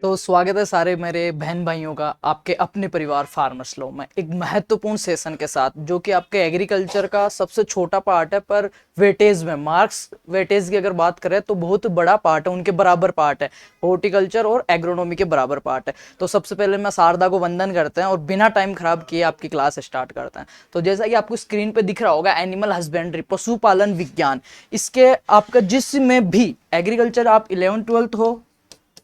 तो स्वागत है सारे मेरे बहन भाइयों का आपके अपने परिवार फार्मर्स लो में एक महत्वपूर्ण सेशन के साथ, जो कि आपके एग्रीकल्चर का सबसे छोटा पार्ट है, पर वेटेज में मार्क्स वेटेज की अगर बात करें तो बहुत बड़ा पार्ट है, उनके बराबर पार्ट है। हॉर्टिकल्चर और एग्रोनॉमी के बराबर पार्ट है। तो सबसे पहले मैं शारदा को वंदन करते हैं और बिना टाइम खराब किए आपकी क्लास स्टार्ट करते हैं। तो जैसा कि आपको स्क्रीन पे दिख रहा होगा, एनिमल हस्बेंड्री, पशुपालन विज्ञान, इसके आपका जिसमें भी एग्रीकल्चर आप 11th-12th हो,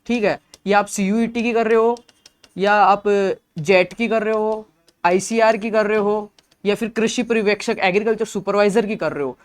ठीक है, या आप सीयूईटी की कर रहे हो, या आप जेट की कर रहे हो, आईसीआर की कर रहे हो, या फिर कृषि पर्यवेक्षक एग्रीकल्चर सुपरवाइजर की कर रहे हो,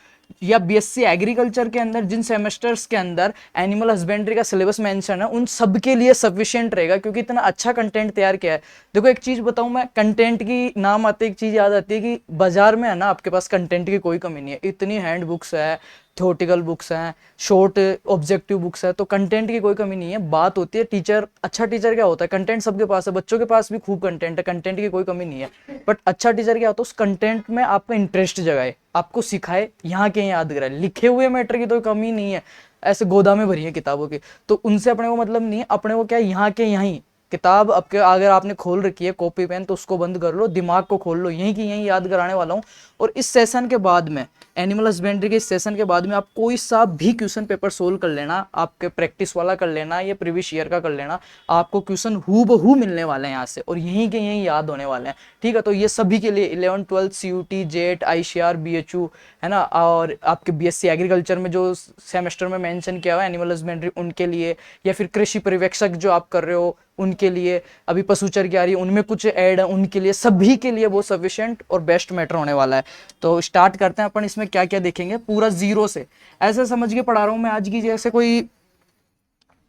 या बीएससी एग्रीकल्चर के अंदर जिन सेमेस्टर्स के अंदर एनिमल हस्बेंड्री का सिलेबस मेंशन है, उन सब के लिए सफिशिएंट रहेगा, क्योंकि इतना अच्छा कंटेंट तैयार किया है। देखो एक चीज बताऊं मैं, कंटेंट की नाम आते एक चीज याद आती है कि बाजार में है ना, आपके पास कंटेंट की कोई कमी नहीं है। इतनी हैंड बुक्स है, थ्योरेटिकल बुक्स हैं, शॉर्ट ऑब्जेक्टिव बुक्स है, तो कंटेंट की कोई कमी नहीं है। बात होती है टीचर, अच्छा टीचर क्या होता है, कंटेंट सबके पास है, बच्चों के पास भी खूब कंटेंट है, कंटेंट की कोई कमी नहीं है। बट अच्छा टीचर क्या होता है, उस कंटेंट में आपका इंटरेस्ट जगाए, आपको सिखाए, यहाँ के याद कराए। लिखे हुए मैटर की तो कमी नहीं है, ऐसे गोदामें भरी है किताबों की, तो उनसे अपने को मतलब नहीं है। अपने को क्या है, यहाँ के यहीं किताब आपके, अगर आपने खोल रखी है कॉपी पेन, तो उसको बंद कर लो, दिमाग को खोल लो, यहीं की यहीं याद कराने वाला हूँ। और इस सेशन के बाद में, एनिमल हस्बेंड्री के इस सेशन के बाद में, आप कोई सा भी क्वेश्चन पेपर सोल्व कर लेना, आपके प्रैक्टिस वाला कर लेना या प्रीवियस ईयर का कर लेना, आपको क्वेश्चन हूबहू मिलने वाले हैं यहाँ से, और यहीं के यहीं याद होने वाले हैं। ठीक है, तो ये सभी के लिए 11th-12th CUT, jet, ICR, BHU है ना, और आपके बीएससी एग्रीकल्चर में जो सेमेस्टर में मेंशन किया हुआ है एनिमल हस्बेंड्री, उनके लिए, या फिर कृषि पर्यवेक्षक जो आप कर रहे हो उनके लिए, अभी पशुचर की आ रही है उनमें कुछ ऐड है उनके लिए, सभी के लिए वो सफिशिएंट और बेस्ट मैटर होने वाला है। तो स्टार्ट करते हैं अपन, इसमें क्या क्या देखेंगे पूरा जीरो से। ऐसे समझ के पढ़ा रहा हूं मैं आज की, जैसे कोई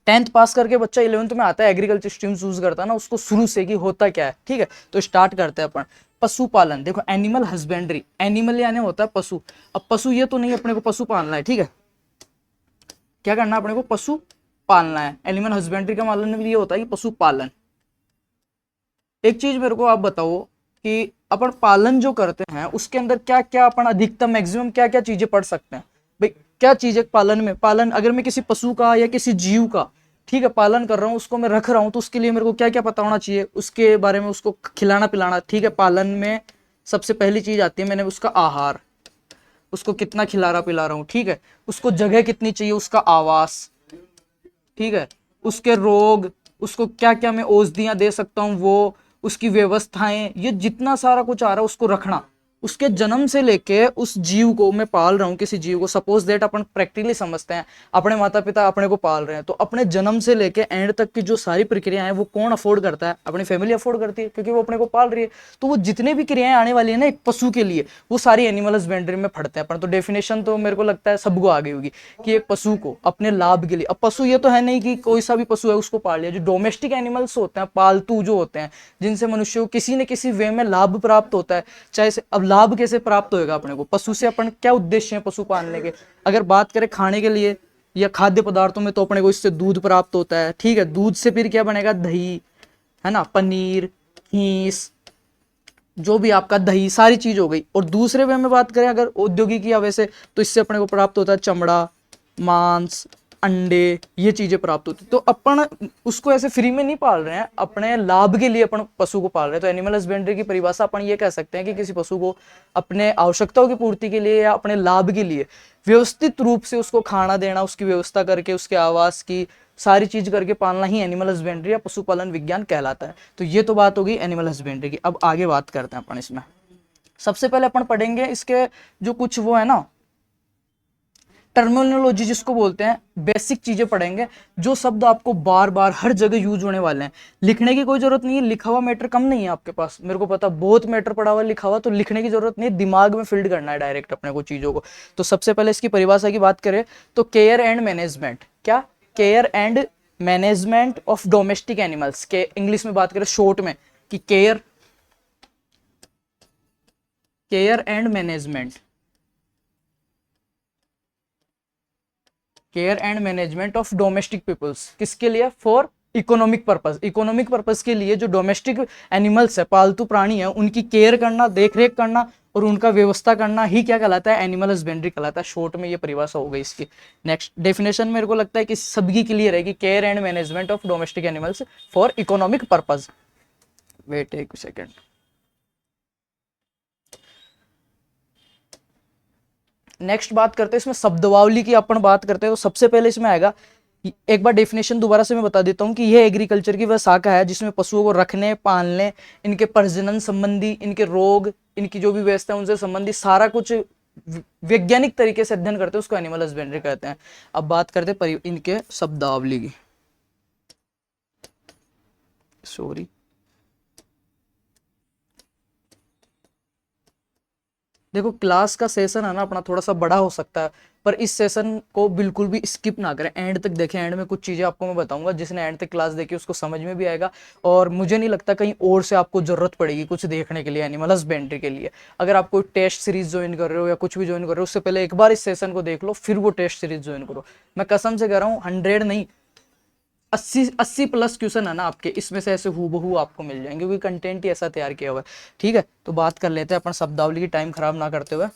10th पास करके बच्चा 11th में आता है, एग्रीकल्चर स्ट्रीम चूज करता है ना, उसको शुरू से कि होता क्या है। ठीक है, तो स्टार्ट करते हैं अपन। पशुपालन, देखो एनिमल हस्बेंड्री, एनिमल यानी होता है पशु। अब पशु ये तो नहीं अपने को पशु पालना है, ठीक है, क्या करना है अपने को, पशु पालना है। एनिमल हस्बेंड्री का मतलब ये होता है कि पशु पालन। एक चीज मेरे को आप बताओ कि अपन पालन जो करते हैं उसके अंदर क्या क्या अपन अधिकतम मैक्सिमम क्या क्या चीजें पढ़ सकते हैं भाई। क्या चीजें पालन में, पालन अगर मैं किसी पशु का या किसी जीव का, ठीक है, पालन कर रहा हूँ, उसको मैं रख रहा हूँ, तो उसके लिए मेरे को क्या क्या पता होना चाहिए उसके बारे में, उसको खिलाना पिलाना। ठीक है, पालन में सबसे पहली चीज आती है, मैंने उसका आहार, उसको कितना खिला रहा पिला रहा हूँ, ठीक है, उसको जगह कितनी चाहिए, उसका आवास, ठीक है, उसके रोग, उसको क्या क्या मैं औषधियां दे सकता हूँ, वो उसकी व्यवस्थाएं, ये जितना सारा कुछ आ रहा है उसको रखना। उसके जन्म से लेके उस जीव को मैं पाल रहा हूँ, किसी जीव को, सपोज दैट अपन प्रैक्टिकली समझते हैं, अपने माता पिता अपने को पाल रहे हैं, तो अपने जन्म से लेके एंड तक की जो सारी प्रक्रियाएं हैं वो कौन अफोर्ड करता है, अपनी फैमिली अफोर्ड करती है, क्योंकि वो अपने को पाल रही है। तो वो जितने भी क्रियाएं आने वाली है ना एक पशु के लिए, वो सारी एनिमल हस्बेंड्री में पढ़ते हैं अपन। तो डेफिनेशन तो मेरे को लगता है सबको आ गई होगी कि एक पशु को अपने लाभ के लिए, अब पशु ये तो है नहीं कि कोई सा भी पशु है उसको पाल लिया, जो डोमेस्टिक एनिमल्स होते हैं, पालतू जो होते हैं, जिनसे मनुष्य को किसी न किसी वे में लाभ प्राप्त होता है, चाहे से, अब लाभ कैसे प्राप्त होएगा अपने को, पशु से अपन क्या उद्देश्य है पशु पालने के, अगर बात करें खाने के लिए या खाद्य पदार्थों में, तो अपने को इससे दूध प्राप्त होता है। ठीक है, दूध से फिर क्या बनेगा, दही, है ना, पनीर, घीस, जो भी आपका दही, सारी चीज हो गई। और दूसरे वे में बात करें अगर औद्योगिक या वैसे, तो इससे अपने को प्राप्त होता है चमड़ा, मांस, अंडे, ये चीजें प्राप्त होती। तो अपन उसको ऐसे फ्री में नहीं पाल रहे हैं, अपने लाभ के लिए अपन पशु को पाल रहे हैं। तो एनिमल हस्बेंड्री की परिभाषा अपन ये कह सकते हैं कि किसी पशु को अपने आवश्यकताओं की पूर्ति के लिए या अपने लाभ के लिए व्यवस्थित रूप से उसको खाना देना, उसकी व्यवस्था करके, उसके आवास की सारी चीज करके पालना ही एनिमल हस्बेंड्री या पशुपालन विज्ञान कहलाता है। तो ये तो बात होगी एनिमल हस्बेंड्री की। अब आगे बात करते हैं अपन इसमें। सबसे पहले अपन पढ़ेंगे इसके जो कुछ वो है ना, टर्मिनोलॉजी जिसको बोलते हैं, बेसिक चीजें पढ़ेंगे, जो शब्द आपको बार बार हर जगह यूज होने वाले हैं। लिखने की कोई जरूरत नहीं है, लिखा हुआ मैटर कम नहीं है आपके पास, मेरे को पता बहुत मैटर पड़ा हुआ लिखा हुआ, तो लिखने की जरूरत नहीं है, दिमाग में फील्ड करना है डायरेक्ट अपने को चीजों को। तो सबसे पहले इसकी परिभाषा की बात करें तो केयर एंड मैनेजमेंट, क्या, care and management of domestic animals, के इंग्लिश में बात करें शॉर्ट में कि care, care and management, care and management of domestic peoples, किसके लिए, for economic purpose, economic purpose के लिए जो डोमेस्टिक एनिमल्स है, पालतू प्राणी है, उनकी केयर करना, देख रेख करना, और उनका व्यवस्था करना ही क्या कहलाता है, एनिमल हस्बेंड्री कहलाता है। शॉर्ट में ये परिभाषा हो गई इसकी। नेक्स्ट डेफिनेशन मेरे को लगता है कि सबकी क्लियर है कि care and management of domestic animals for economic purpose. Wait एक सेकेंड। नेक्स्ट बात करते हैं इसमें शब्दावली की अपन बात करते हैं तो सबसे पहले इसमें आएगा, एक बार डेफिनेशन दोबारा से मैं बता देता हूं कि यह एग्रीकल्चर की वह शाखा है जिसमें पशुओं को रखने, पालने, इनके प्रजनन संबंधी, इनके रोग, इनकी जो भी व्यवस्था है उनसे संबंधित सारा कुछ वैज्ञानिक तरीके से अध्ययन करते हैं, उसको एनिमल हस्बेंड्री कहते हैं। अब बात करते हैं इनके शब्दावली की। सॉरी, देखो क्लास का सेशन है ना अपना थोड़ा सा बड़ा हो सकता है, पर इस सेशन को बिल्कुल भी स्किप ना करें, एंड तक देखें। एंड में कुछ चीजें आपको मैं बताऊंगा, जिसने एंड तक क्लास देखी उसको समझ में भी आएगा, और मुझे नहीं लगता कहीं और से आपको जरूरत पड़ेगी कुछ देखने के लिए एनिमल हस्बेंड्री के लिए। अगर आप कोई टेस्ट सीरीज ज्वाइन कर रहे हो या कुछ भी ज्वाइन कर रहे हो, उससे पहले एक बार इस सेशन को देख लो, फिर वो टेस्ट सीरीज ज्वाइन करो। मैं कसम से कह रहा हूँ 100 नहीं 80 प्लस क्वेश्चन है ना आपके, इसमें से ऐसे हूबहू आपको मिल जाएंगे, क्योंकि कंटेंट ही ऐसा तैयार किया हुआ है। ठीक है, तो बात कर लेते हैं अपन शब्दावली की, टाइम खराब ना करते हुए।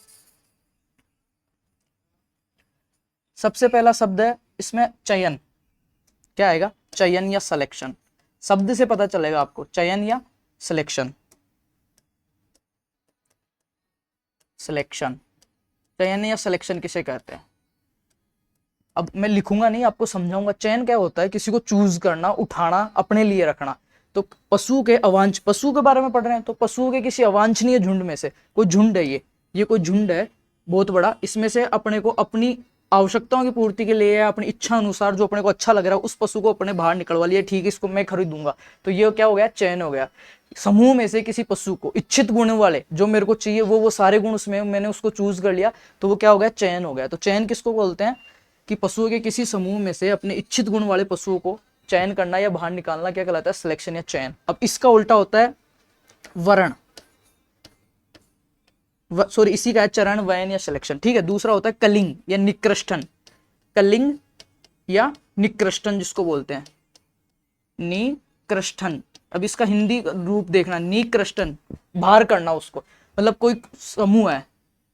सबसे पहला शब्द है इसमें चयन। क्या आएगा, चयन या सिलेक्शन। शब्द से पता चलेगा आपको, चयन या सिलेक्शन। सिलेक्शन, चयन या सिलेक्शन किसे कहते हैं। अब मैं लिखूंगा नहीं, आपको समझाऊंगा। चयन क्या होता है, किसी को चूज करना, उठाना, अपने लिए रखना। तो पशु के पशु के बारे में पढ़ रहे हैं, तो पशुओं के किसी अवांछनीय झुंड में से कोई झुंड है, ये कोई झुंड है बहुत बड़ा, इसमें से अपने को अपनी आवश्यकताओं की पूर्ति के लिए, अपनी इच्छा अनुसार जो अपने को अच्छा लग रहा है उस पशु को अपने बाहर निकलवा लिया, ठीक है इसको मैं खरीदूंगा, तो ये क्या हो गया, चयन हो गया। समूह में से किसी पशु को इच्छित गुण वाले जो मेरे को चाहिए वो सारे गुण उसमें मैंने उसको चूज कर लिया, तो वो क्या हो गया, चयन हो गया। तो चयन किसको बोलते हैं, कि पशुओं के किसी समूह में से अपने इच्छित गुण वाले पशुओं को चयन करना या बाहर निकालना क्या कहलाता है, सिलेक्शन या चयन। अब इसका उल्टा होता है वर्ण, सॉरी इसी का है चरण, वयन या सिलेक्शन। ठीक है, दूसरा होता है कलिंग या निकृष्टन। कलिंग या निकृष्टन जिसको बोलते हैं, निकृष्टन। अब इसका हिंदी रूप देखना, निकृष्टन बाहर करना उसको, मतलब कोई समूह है,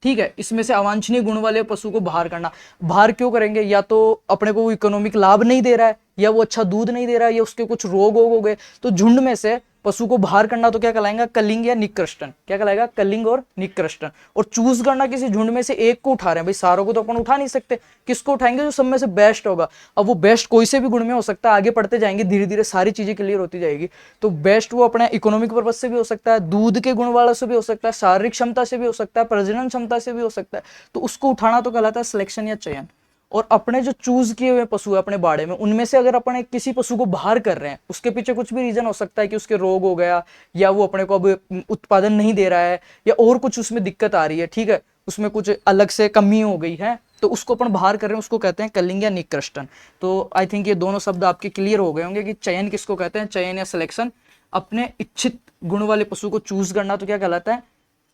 ठीक है, इसमें से अवांछनीय गुण वाले पशु को बाहर करना। बाहर क्यों करेंगे, या तो अपने को इकोनॉमिक लाभ नहीं दे रहा है, या वो अच्छा दूध नहीं दे रहा है, या उसके कुछ रोग हो गए, तो झुंड में से पशु को बाहर करना तो क्या कहलाएगा, कलिंग या निकृष्टन। क्या कहलाएगा, कलिंग और निकृष्टन। और चूज करना, किसी झुंड में से एक को उठा रहे हैं, भाई सारों को तो अपन उठा नहीं सकते, किसको उठाएंगे, जो सब में से बेस्ट होगा। अब वो बेस्ट कोई से भी गुण में हो सकता है, आगे पढ़ते जाएंगे धीरे धीरे सारी चीजें क्लियर होती जाएगी। तो बेस्ट वो अपने इकोनॉमिक पर्पज से भी हो सकता है, दूध के गुण वाला से भी हो सकता है, शारीरिक क्षमता से भी हो सकता है, प्रजनन क्षमता से भी हो सकता है, तो उसको उठाना तो कहलाता है सिलेक्शन या चयन। और अपने जो चूज किए हुए पशु है अपने बाड़े में, उनमें से अगर अपने किसी पशु को बाहर कर रहे हैं, उसके पीछे कुछ भी रीजन हो सकता है कि उसके रोग हो गया, या वो अपने को अब उत्पादन नहीं दे रहा है, या और कुछ उसमें दिक्कत आ रही है, ठीक है, उसमें कुछ अलग से कमी हो गई है, तो उसको अपन बाहर कर रहे हैं, उसको कहते हैं कलिंग या निकृष्टन। तो आई थिंक ये दोनों शब्द आपके क्लियर हो गए होंगे कि चयन किसको कहते हैं, चयन या सिलेक्शन। अपने इच्छित गुण वाले पशु को चूज करना तो क्या कहलाता है,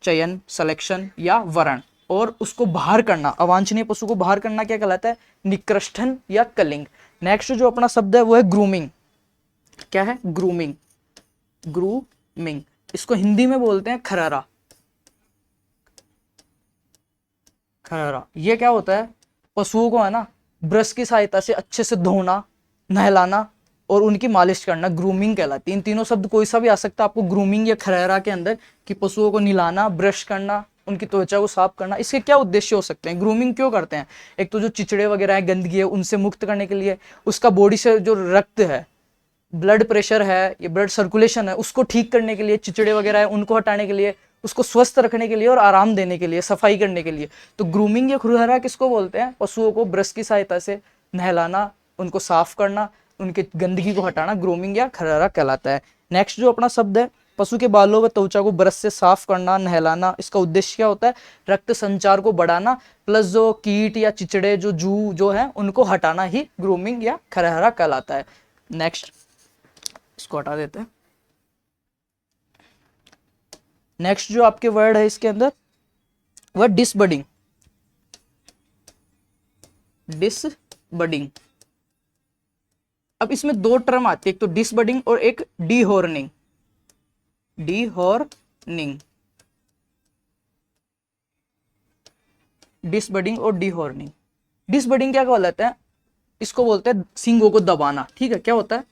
चयन, सिलेक्शन या वर्ण। और उसको बाहर करना, अवांछनीय पशु को बाहर करना क्या कहलाता है, निकृष्टन या कलिंग। नेक्स्ट जो अपना शब्द है वो है ग्रूमिंग। क्या है, ग्रूमिंग। ग्रूमिंग, इसको हिंदी में बोलते हैं खरहरा। खरहरा, ये क्या होता है, पशुओं को है ना ब्रश की सहायता से अच्छे से धोना, नहलाना और उनकी मालिश करना, ग्रूमिंग कहलाती है। इन तीनों शब्द कोई सा भी आ सकता है आपको ग्रूमिंग या खरहरा के अंदर, कि पशुओं को नहलाना, ब्रश करना, उनकी त्वचा को साफ करना। इसके क्या उद्देश्य हो सकते हैं, ग्रूमिंग क्यों करते हैं, एक तो जो चिचड़े वगैरह है, गंदगी है, उनसे मुक्त करने के लिए, उसका बॉडी से जो रक्त है, ब्लड प्रेशर है, ये ब्लड सर्कुलेशन है, उसको ठीक करने के लिए, चिचड़े वगैरह है उनको हटाने के लिए, उसको स्वस्थ रखने के लिए और आराम देने के लिए, सफाई करने के लिए। तो ग्रूमिंग या खुरहरा किसको बोलते हैं, पशुओं को ब्रश की सहायता से नहलाना, उनको साफ करना, उनके गंदगी को हटाना, ग्रूमिंग या खुरहरा कहलाता है। नेक्स्ट जो अपना शब्द है, पशु के बालों व त्वचा को ब्रश से साफ करना, नहलाना। इसका उद्देश्य क्या होता है, रक्त संचार को बढ़ाना, प्लस जो कीट या चिचड़े जो जू जो है उनको हटाना ही ग्रूमिंग या खरहरा कहलाता है। नेक्स्ट, इसको हटा देते हैं। नेक्स्ट जो आपके वर्ड है इसके अंदर वह डिसबडिंग। डिसबडिंग, अब इसमें दो टर्म आती है, एक तो डिसबडिंग और एक डीहॉर्निंग। डीहॉर्निंग, डिसबडिंग और डीहॉर्निंग। डिसबडिंग क्या कहलाता है? इसको बोलते हैं सींगों को दबाना, ठीक है। क्या होता है?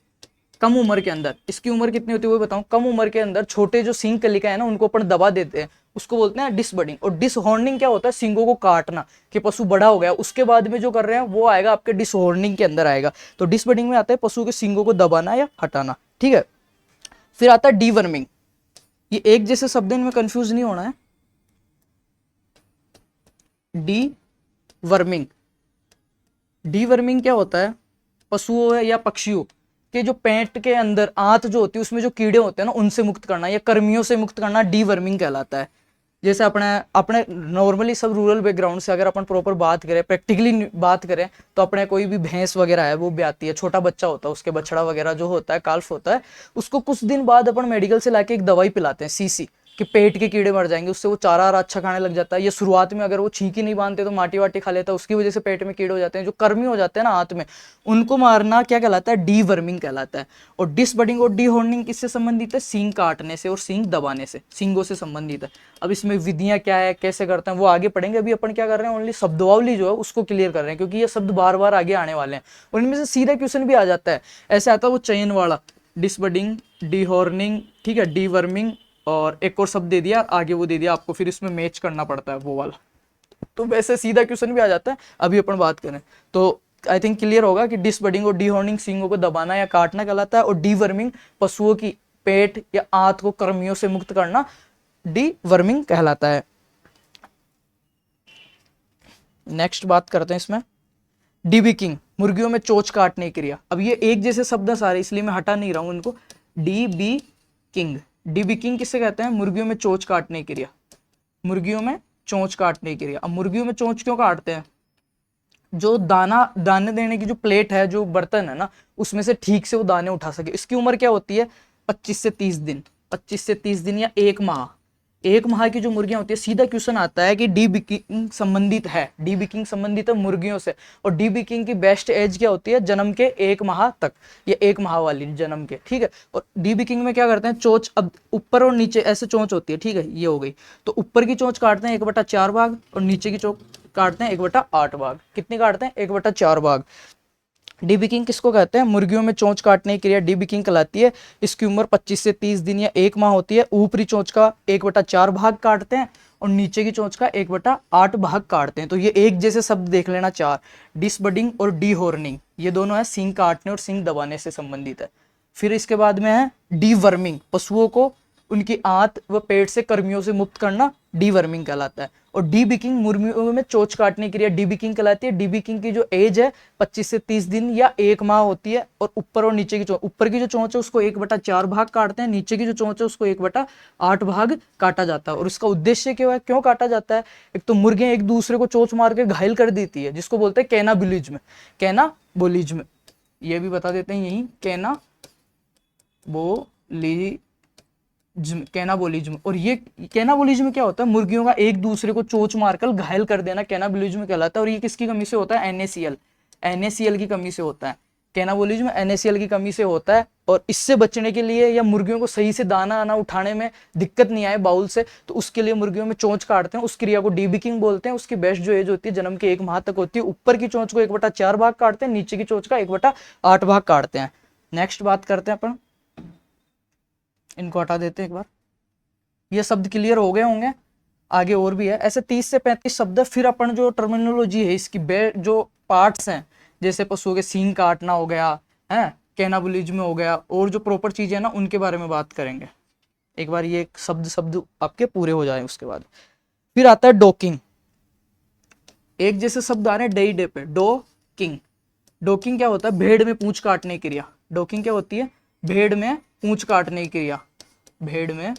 कम उम्र के अंदर, इसकी उम्र कितनी होती है वो बताऊं, कम उम्र के अंदर छोटे जो सींग कलिका है ना उनको अपन दबा देते हैं, उसको बोलते हैं डिसबडिंग। और डिसहॉर्निंग क्या होता है? सींगों को काटना, कि पशु बड़ा हो गया, उसके बाद में जो कर रहे हैं वो आएगा आपके डिसहॉर्निंग के अंदर आएगा। तो डिसबडिंग में आता है पशु के सींगों को दबाना या हटाना, ठीक है। फिर आता है डीवर्मिंग। ये एक जैसे शब्द, इनमें कंफ्यूज नहीं होना है। डीवर्मिंग, डीवर्मिंग क्या होता है? पशुओं या पक्षियों के जो पेट के अंदर आंत जो होती है उसमें जो कीड़े होते हैं ना उनसे मुक्त करना या कर्मियों से मुक्त करना डीवर्मिंग कहलाता है। जैसे अपने अपने नॉर्मली सब रूरल बैकग्राउंड से अगर अपन प्रॉपर बात करें, प्रैक्टिकली बात करें, तो अपने कोई भी भैंस वगैरह है वो ब्याती है, छोटा बच्चा होता है, उसके बछड़ा वगैरह जो होता है, काल्फ होता है, उसको कुछ दिन बाद अपन मेडिकल से लाके एक दवाई पिलाते हैं सीसी, कि पेट के कीड़े मर जाएंगे, उससे वो चारा अच्छा खाने लग जाता है। ये शुरुआत में अगर वो छींकी नहीं बांधते तो माटी वाटी खा लेता है, उसकी वजह से पेट में कीड़े हो जाते हैं, जो कर्मी हो जाते हैं ना हाथ में, उनको मारना क्या कहलाता है? डीवर्मिंग कहलाता है। और डिसबडिंग और डीहॉर्निंग किससे संबंधित है? सींग काटने से और सींग दबाने से, सींगों से संबंधित है। अब इसमें विधियां क्या है, कैसे करते हैं, वो आगे पढ़ेंगे। अभी अपन क्या कर रहे हैं, ओनली शब्दावली जो है उसको क्लियर कर रहे हैं, क्योंकि ये शब्द बार बार आगे आने वाले हैं और इनमें से सीधा क्वेश्चन भी आ जाता है। ऐसे आता है वो चयन वाला, डिसबडिंग, डीहॉर्निंग, ठीक है, डीवर्मिंग, और एक और शब्द दे दिया आगे, वो दे दिया आपको, फिर इसमें मैच करना पड़ता है वो वाला। तो वैसे सीधा क्वेश्चन भी आ जाता है। अभी अपन बात करें तो आई थिंक क्लियर होगा कि डिसबडिंग और डीहॉर्निंग सींगों को दबाना या काटना कहलाता है, और डीवर्मिंग पशुओं की पेट या आंत को कर्मियों से मुक्त करना डीवर्मिंग कहलाता है। नेक्स्ट बात करते हैं इसमें डीबिकिंग, मुर्गियों में चोंच काटने की क्रिया। अब ये एक जैसे शब्द सारे, इसलिए मैं हटा नहीं रहा हूं इनको। डीबिकिंग, डीबिकिंग किसे कहते हैं? मुर्गियों में चोंच काटने की क्रिया, मुर्गियों में चोंच काटने की क्रिया। अब मुर्गियों में चोंच क्यों काटते हैं? जो दाने देने की जो प्लेट है, जो बर्तन है ना, उसमें से ठीक से वो दाने उठा सके। इसकी उम्र क्या होती है? 25 से 30 दिन, 25 से 30 दिन या एक माह। एक माह की जो मुर्गियां होती है, सीधा क्वेश्चन आता है कि डीबिकिंग संबंधित है, डीबिकिंग संबंधित है मुर्गियों से। और डीबिकिंग की बेस्ट एज क्या होती है? जन्म के एक माह तक, या एक माह वाली जन्म के, ठीक है। और डीबिकिंग में क्या करते हैं? चोंच, अब ऊपर और नीचे ऐसे चोंच होती है, ठीक है, ये हो गई। तो ऊपर की चोंच काटते हैं 1/4 भाग, और नीचे की चोंच काटते हैं 1/8 भाग। कितनी काटते हैं? 1/4 भाग। डीबिकिंग किसको कहते हैं? मुर्गियों में चोंच काटने की क्रिया डीबिकिंग कहलाती है। इसकी उम्र 25 से 30 दिन या एक माह होती है। ऊपरी चोंच का 1/4 भाग काटते हैं और नीचे की चोंच का 1/8 भाग काटते हैं। तो ये एक जैसे शब्द देख लेना चार, डिसबडिंग और डीहॉर्निंग, ये दोनों है सींग काटने और सींग दबाने से संबंधित है। फिर इसके बाद में है डीवर्मिंग, पशुओं को उनकी आंत व पेट से कर्मियों से मुक्त करना डीवर्मिंग कहलाता है। और डीबिकिंग, मुर्गियों में चोंच काटने की क्रिया डीबिकिंग कहलाती है। डीबिकिंग की जो एज है 25 से 30 दिन या एक माह होती है। और ऊपर और नीचे की चोंच, ऊपर की जो चोंच है उसको 1/4 भाग काटते हैं, नीचे की जो चोंच है उसको 1/8 भाग काटा जाता है। और इसका उद्देश्य क्या है, क्यों काटा जाता है? एक तो मुर्गियां एक दूसरे को चोंच मार के घायल कर देती है, जिसको बोलते हैं कैनाबोलिज्म, कैनाबोलिज्म, ये भी बता देते हैं यही, कैनाबोलिज्म। और ये कैनाबोलिज्म क्या होता है? मुर्गियों का एक दूसरे को चोंच मारकर घायल कर देना कैनाबोलिज्म कहलाता है। और ये किसकी कमी से होता है? NaCl, NaCl की कमी से होता है। कैनाबोलिज्म NaCl की कमी से होता है। और इससे बचने के लिए, या मुर्गियों को सही से दाना आना उठाने में दिक्कत नहीं आए बाउल से, तो उसके लिए मुर्गियों में चोंच काटते हैं। उस क्रिया को डीबिकिंग बोलते हैं। उसकी बेस्ट जो एज होती है जन्म के एक माह तक होती है। ऊपर की चोंच को 1/4 भाग काटते हैं, नीचे की चोंच का 1/8 भाग काटते हैं। नेक्स्ट बात करते हैं अपन, इनको हटा देते हैं एक बार। ये शब्द क्लियर हो गए होंगे, आगे और भी है ऐसे 30 से 35 शब्द है। फिर अपन जो टर्मिनोलॉजी है इसकी जो पार्ट्स हैं, जैसे पशुओं के सींग काटना हो गया है, कैनाबोलिज्म हो गया, और जो प्रॉपर चीजें हैं ना उनके बारे में बात करेंगे। एक बार ये शब्द आपके पूरे हो जाए उसके बाद फिर आता है डॉकिंग। एक जैसे शब्द आ रहे हैं डे पे, डॉकिंग। डॉकिंग क्या होता है? भेड़ में पूंछ काटने की क्रिया। डॉकिंग क्या होती है? भेड़ में पूंछ काटने की क्रिया। भेड़ में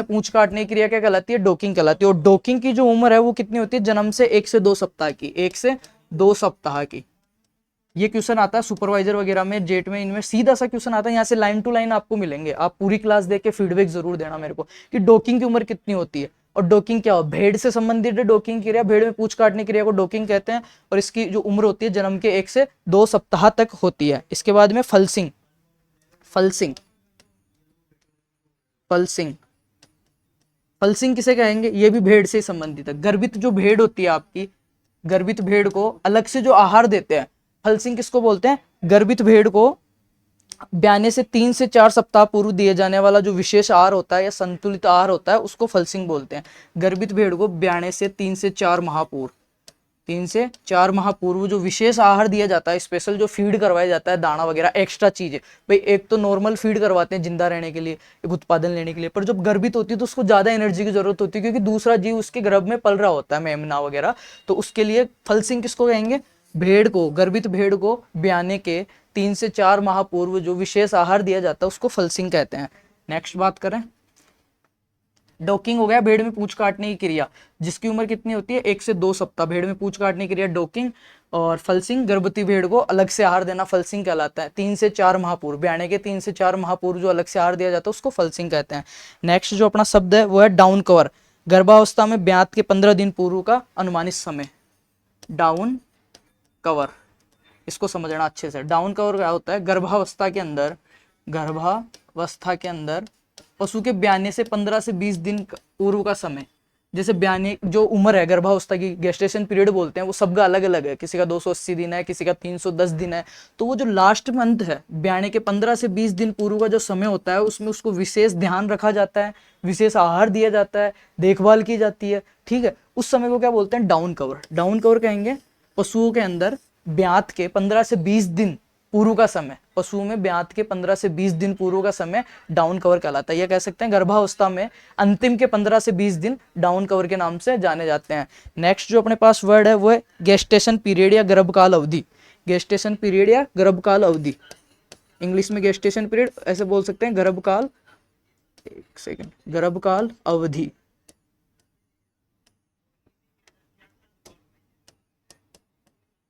पूंछ काटने की क्रिया क्या कहलाती है? डॉकिंग कहलाती है। और डॉकिंग की जो उम्र है वो कितनी होती है? जन्म से 1 से 2 सप्ताह की, 1 से 2 सप्ताह की। ये क्वेश्चन आता है सुपरवाइजर वगैरह में, जेट में, इनमें सीधा सा क्वेश्चन आता है। यहाँ से लाइन टू लाइन आपको मिलेंगे। आप पूरी क्लास देख के फीडबैक जरूर देना मेरे को कि डॉकिंग की उम्र कितनी होती है। और डॉकिंग क्या हो? भेड़ से संबंधित है डॉकिंग क्रिया, भेड़ में पूंछ काटने की क्रिया को डॉकिंग कहते हैं। और इसकी जो उम्र होती है जन्म के 1 से 2 सप्ताह तक होती है। इसके बाद में फलसिंग, फलसिंग, फलसिंग, फलसिंग किसे कहेंगे, ये भी भेड़ से ही संबंधित है। गर्भित जो भेड़ होती है आपकी, गर्भित भेड़ को अलग से जो आहार देते हैं, फलसिंग किसको बोलते हैं, गर्भित भेड़ को ब्याने से 3 से 4 सप्ताह पूर्व दिए जाने वाला जो विशेष आहार होता है या संतुलित आहार होता है उसको फलसिंग बोलते हैं। गर्भित भेड़ को ब्याने से 3 से 4 माह पूर्व, 3 से 4 माह पूर्व जो विशेष आहार दिया जाता है, स्पेशल जो फीड करवाया जाता है, दाना वगैरह एक्स्ट्रा चीजें, भाई एक तो नॉर्मल फीड करवाते हैं जिंदा रहने के लिए, एक उत्पादन लेने के लिए, पर जब गर्भित होती है तो उसको ज्यादा एनर्जी की जरूरत होती है क्योंकि दूसरा जीव उसके गर्भ में पल रहा होता है, मेमना वगैरह, तो उसके लिए फलसिंग किसको कहेंगे, भेड़ को, गर्भित भेड़ को ब्याने के 3 से 4 माह पूर्व जो विशेष आहार दिया जाता है उसको फलसिंग कहते हैं। नेक्स्ट बात करें, डोकिंग हो गया, भेड़ में पूंछ काटने की क्रिया, जिसकी उम्र कितनी होती है, 1 से 2 सप्ताह, भेड़ में पूंछ काटने की क्रिया डोकिंग। और फलसिंग, गर्भवती भेड़ को अलग से आहार देना फलसिंग कहलाता है। 3 से 4 माह पूर्व, ब्याने के 3 से 4 माह पूर्व जो अलग से आहार दिया जाता है उसको फलसिंग कहते हैं। नेक्स्ट जो अपना शब्द है वो है डाउन कवर, गर्भावस्था में ब्यात के 15 दिन पूर्व का अनुमानित समय, डाउन कवर, इसको समझना अच्छे से। डाउन कवर क्या होता है, गर्भावस्था के अंदर, गर्भावस्था के अंदर पशु के ब्याने से 15 से 20 दिन पूर्व का समय, जैसे ब्याने जो उम्र है गर्भावस्था की, गेस्टेशन पीरियड बोलते हैं, वो सबका अलग अलग है, किसी का 280 दिन है, किसी का 310 दिन है, तो वो जो लास्ट मंथ है ब्याने के 15 से 20 दिन पूर्व का जो समय होता है उसमें उसको विशेष ध्यान रखा जाता है, विशेष आहार दिया जाता है, देखभाल की जाती है, ठीक है, उस समय को क्या बोलते हैं, डाउन कवर। डाउन कवर कहेंगे पशुओं के अंदर ब्यात के 15 से 20 दिन पूर्व का समय, पशुओं में ब्यात के 15 से 20 दिन पूर्व का समय डाउन कवर कहलाता है। यह कह सकते हैं गर्भावस्था में अंतिम के 15 से 20 दिन डाउन कवर के नाम से जाने जाते हैं। नेक्स्ट जो अपने पास वर्ड है वो है गेस्टेशन पीरियड या गर्भकाल अवधि, गेस्टेशन पीरियड या गर्भकाल अवधि, इंग्लिश में गेस्टेशन पीरियड ऐसे बोल सकते हैं, गर्भकाल, एक सेकेंड, गर्भकाल अवधि,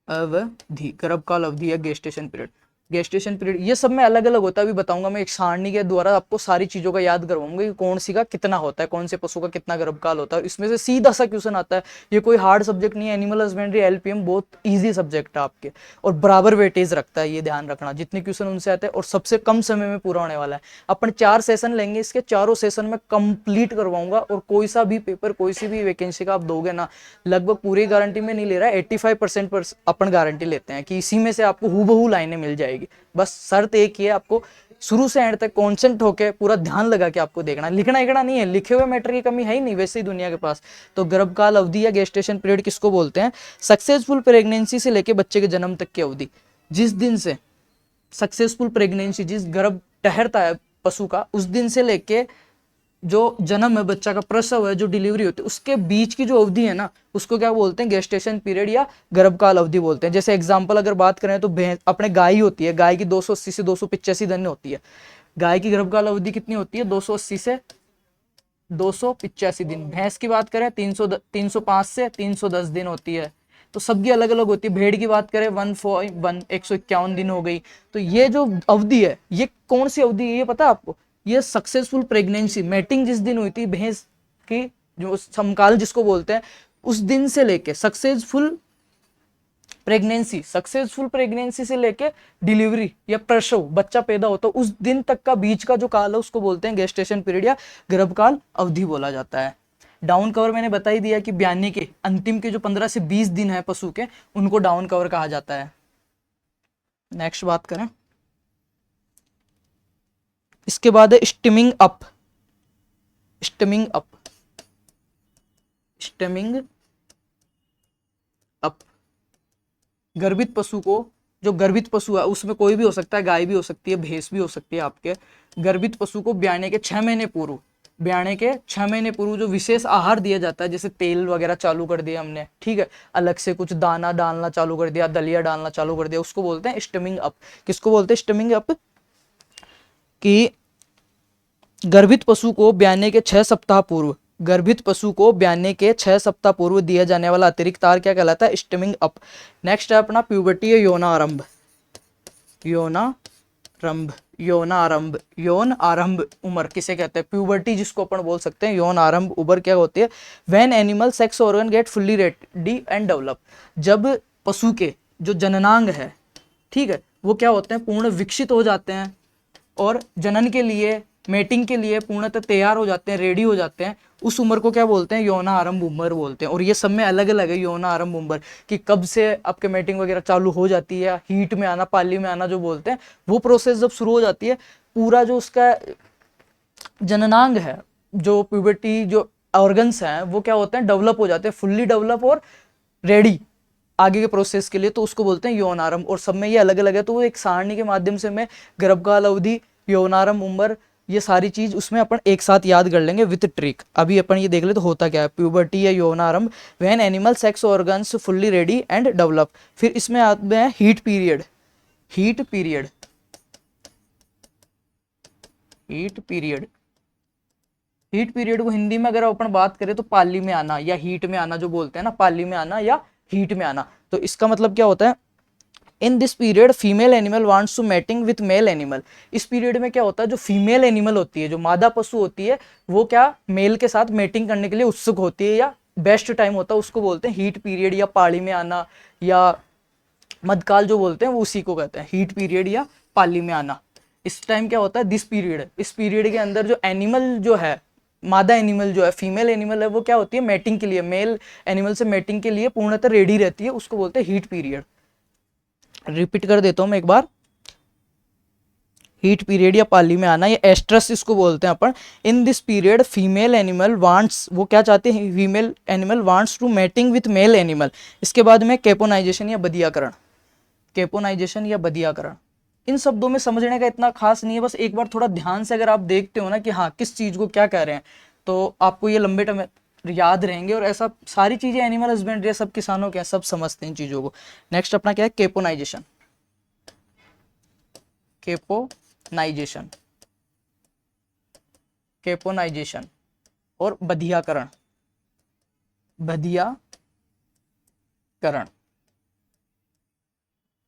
अवधि, गर्भकाल अवधि या गेस्टेशन पीरियड। गेस्टेशन पीरियड ये सब में अलग अलग होता है, अभी बताऊंगा मैं, एक सारणी के द्वारा आपको सारी चीजों का याद करवाऊंगा कि कौन सी का कितना होता है, कौन से पशु का कितना गर्भकाल होता है, इसमें से सीधा सा क्वेश्चन आता है। ये कोई हार्ड सब्जेक्ट नहीं है, एनिमल हस्बेंड्री एलपीएम बहुत ईजी सब्जेक्ट है आपके, और बराबर वेटेज रखता है, ये ध्यान रखना, जितने क्वेश्चन उनसे आते हैं और सबसे कम समय में पूरा होने वाला है। अपन 4 सेशन लेंगे, इसके चारों सेशन में कंप्लीट करवाऊंगा, और कोई सा भी पेपर, कोई सी भी वैकेंसी का आप दोगे ना, लगभग पूरी गारंटी में नहीं ले रहा है, 85% पर अपन गारंटी लेते हैं कि इसी में से आपको हूबहू लाइनें मिल जाएगी। बस शर्त एक ही है, आपको शुरू से एंड तक कॉन्सेंट्रेट होकर पूरा ध्यान लगा के आपको देखना, लिखना इकड़ा नहीं है, लिखे हुए मैटर की कमी है ही नहीं वैसे ही दुनिया के पास। तो गर्भकाल अवधि या गेस्टेशन पीरियड किसको बोलते हैं, सक्सेसफुल प्रेगनेंसी से लेके बच्चे के जन्म तक की अवधि, जिस दिन से सक्सेसफुल प्रेगनेंसी, जिस गर्भ ठहरता है पशु का, उस दिन से लेके जो जन्म है, बच्चा का प्रसव है, जो डिलीवरी होती है, उसके बीच की जो अवधि है ना, उसको क्या बोलते हैं, गेस्टेशन पीरियड या गर्भकाल अवधि बोलते हैं। जैसे एग्जांपल अगर बात करें तो अपने गाय होती है, गाय की 280 से 285 दिन होती है, गाय की गर्भकाल अवधि कितनी होती है, 280 से 285 दिन। भैंस की बात करें 305 से 310 दिन होती है, तो सबकी अलग अलग होती है। भेड़ की बात करें 151 दिन हो गई। तो ये जो अवधि है, ये कौन सी अवधि है ये पता है आपको, ये सक्सेसफुल प्रेगनेंसी, मैटिंग जिस दिन हुई थी भैंस की, जो समकाल जिसको बोलते हैं, उस दिन से लेके सक्सेसफुल प्रेगनेंसी से लेके डिलीवरी या प्रसव, बच्चा पैदा होता है, उस दिन तक का बीच का जो काल है उसको बोलते हैं गेस्टेशन पीरियड या गर्भकाल अवधि बोला जाता है। डाउन कवर मैंने बता ही दिया कि ब्याने के अंतिम के जो 15 से 20 दिन है पशु के, उनको डाउन कवर कहा जाता है। नेक्स्ट बात करें, इसके बाद है steaming up. Steaming up, steaming up, गर्भित पशु को, जो गर्भित पशु है उसमें कोई भी हो सकता है, गाय भी हो सकती है, भैंस भी हो सकती है आपके, गर्भित पशु को ब्याने के 6 महीने पूर्व, ब्याने के 6 महीने पूर्व जो विशेष आहार दिया जाता है, जैसे तेल वगैरह चालू कर दिया हमने, ठीक है, अलग से कुछ दाना डालना चालू कर दिया, दलिया डालना चालू कर दिया, उसको बोलते हैं स्टिमिंग अप। किसको बोलते हैं स्टिमिंग अप, कि गर्भित पशु को ब्याने के 6 सप्ताह पूर्व, गर्भित पशु को ब्याने के 6 सप्ताह पूर्व दिया जाने वाला अतिरिक्त आहार क्या कहलाता है, स्टिमिंग अप। नेक्स्ट है अपना प्यूबर्टी या यौन आरंभ। यौन आरंभ उम्र किसे कहते हैं, प्यूबर्टी जिसको अपन बोल सकते हैं, यौन आरंभ उम्र क्या होती है, when animal sex organ get fully ready and develop, जब पशु के जो जननांग है, ठीक है, वो क्या होते हैं, पूर्ण विकसित हो जाते हैं और जनन के लिए मेटिंग के लिए पूर्णतः तैयार हो जाते हैं, रेडी हो जाते हैं, उस उम्र को क्या बोलते हैं, यौना आरंभ उम्र बोलते हैं। और ये सब में अलग अलग है यौना आरंभ उम्र कि कब से आपके मेटिंग वगैरह चालू हो जाती है, हीट में आना, पाली में आना जो बोलते हैं, वो प्रोसेस जब शुरू हो जाती है, पूरा जो उसका जननांग है, जो प्यूबर्टी जो ऑर्गन्स हैं वो क्या होते हैं, डेवलप हो जाते हैं, फुल्ली डेवलप और रेडी आगे के प्रोसेस के लिए, तो उसको बोलते हैं यौनारंभ। और सब में ये अलग अलग है, तो वो एक सारणी के माध्यम से मैं गर्भकाल अवधि, यौनारंभ उम्र, ये सारी चीज उसमें अपन एक साथ याद कर लेंगे विथ ट्रिक। अभी अपन ये देख ले तो होता क्या है, प्यूबर्टी या यौनारंभ, when animal sex organs fully ready and develop. फिर इसमें आते हैं heat period. Heat period, heat period, heat period को हिंदी में अगर अपन बात करें तो पाली में आना या हीट में आना जो बोलते हैं ना, पाली में आना या हीट में आना। तो इसका मतलब क्या होता है, in this period female animal wants to mating with male animal. इस पीरियड में क्या होता है, जो फीमेल एनिमल होती है, जो मादा पशु होती है, वो क्या मेल के साथ मेटिंग करने के लिए उत्सुक होती है, या बेस्ट टाइम होता है, उसको बोलते हैं हीट पीरियड या पाली में आना या मध्यकाल जो बोलते हैं, वो उसी को कहते हैं हीट पीरियड या पाली में आना। इस टाइम क्या होता है, दिस पीरियड, इस पीरियड के अंदर जो एनिमल जो है, मादा एनिमल जो है, फीमेल एनिमल है, वो क्या होती है, मेटिंग के लिए, मेल एनिमल से मेटिंग के लिए पूर्णतः रेडी रहती है, उसको बोलते हैं हीट पीरियड। रिपीट कर देता हूं मैं एक बार, हीट पीरियड या पाली में आना, या एस्ट्रस इसको बोलते हैं अपन। In this period female animal wants, वो क्या चाहते हैं, female animal wants to mating with male animal. इसके बाद में केपोनाइजेशन या बदियाकरण। केपोनाइजेशन या बदियाकरण, इन शब्दों में समझने का इतना खास नहीं है, बस एक बार थोड़ा ध्यान से अगर आप देखते हो ना कि हाँ किस चीज को क्या कह रहे हैं, तो आपको ये लंबे टाइम याद रहेंगे। और ऐसा सारी चीजें एनिमल हस्बेंड्री सब किसानों के सब समझते हैं इन चीजों को। नेक्स्ट अपना क्या है, केपोनाइजेशन। केपोनाइजेशन, केपोनाइजेशन और बधियाकरण। बधियाकरण,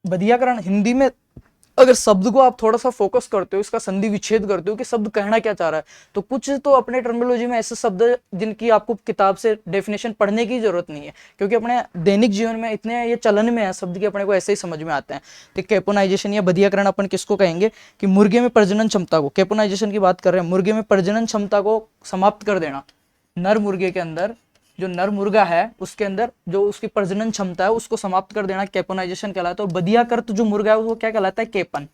बधियाकरण हिंदी में अगर शब्द को आप थोड़ा सा फोकस करते हो, इसका संधि विच्छेद करते हो कि शब्द कहना क्या चाह रहा है, तो कुछ तो अपने टर्मिनोलॉजी में ऐसे शब्द जिनकी आपको किताब से डेफिनेशन पढ़ने की जरूरत नहीं है, क्योंकि अपने दैनिक जीवन में इतने ये चलन में है शब्द के, अपने को ऐसे ही समझ में आते हैं। तो केपोनाइजेशन या बधियाकरण अपन किसको कहेंगे कि मुर्गे में प्रजनन क्षमता को, केपोनाइजेशन की बात कर रहे हैं, मुर्गे में प्रजनन क्षमता को समाप्त कर देना। नर मुर्गे के अंदर, जो नर मुर्गा है उसके अंदर जो उसकी प्रजनन क्षमता है उसको समाप्त कर देना केपोनाइजेशन कहलाता है। और बदियाकृत जो मुर्गा है वो क्या कहलाता है, केपन।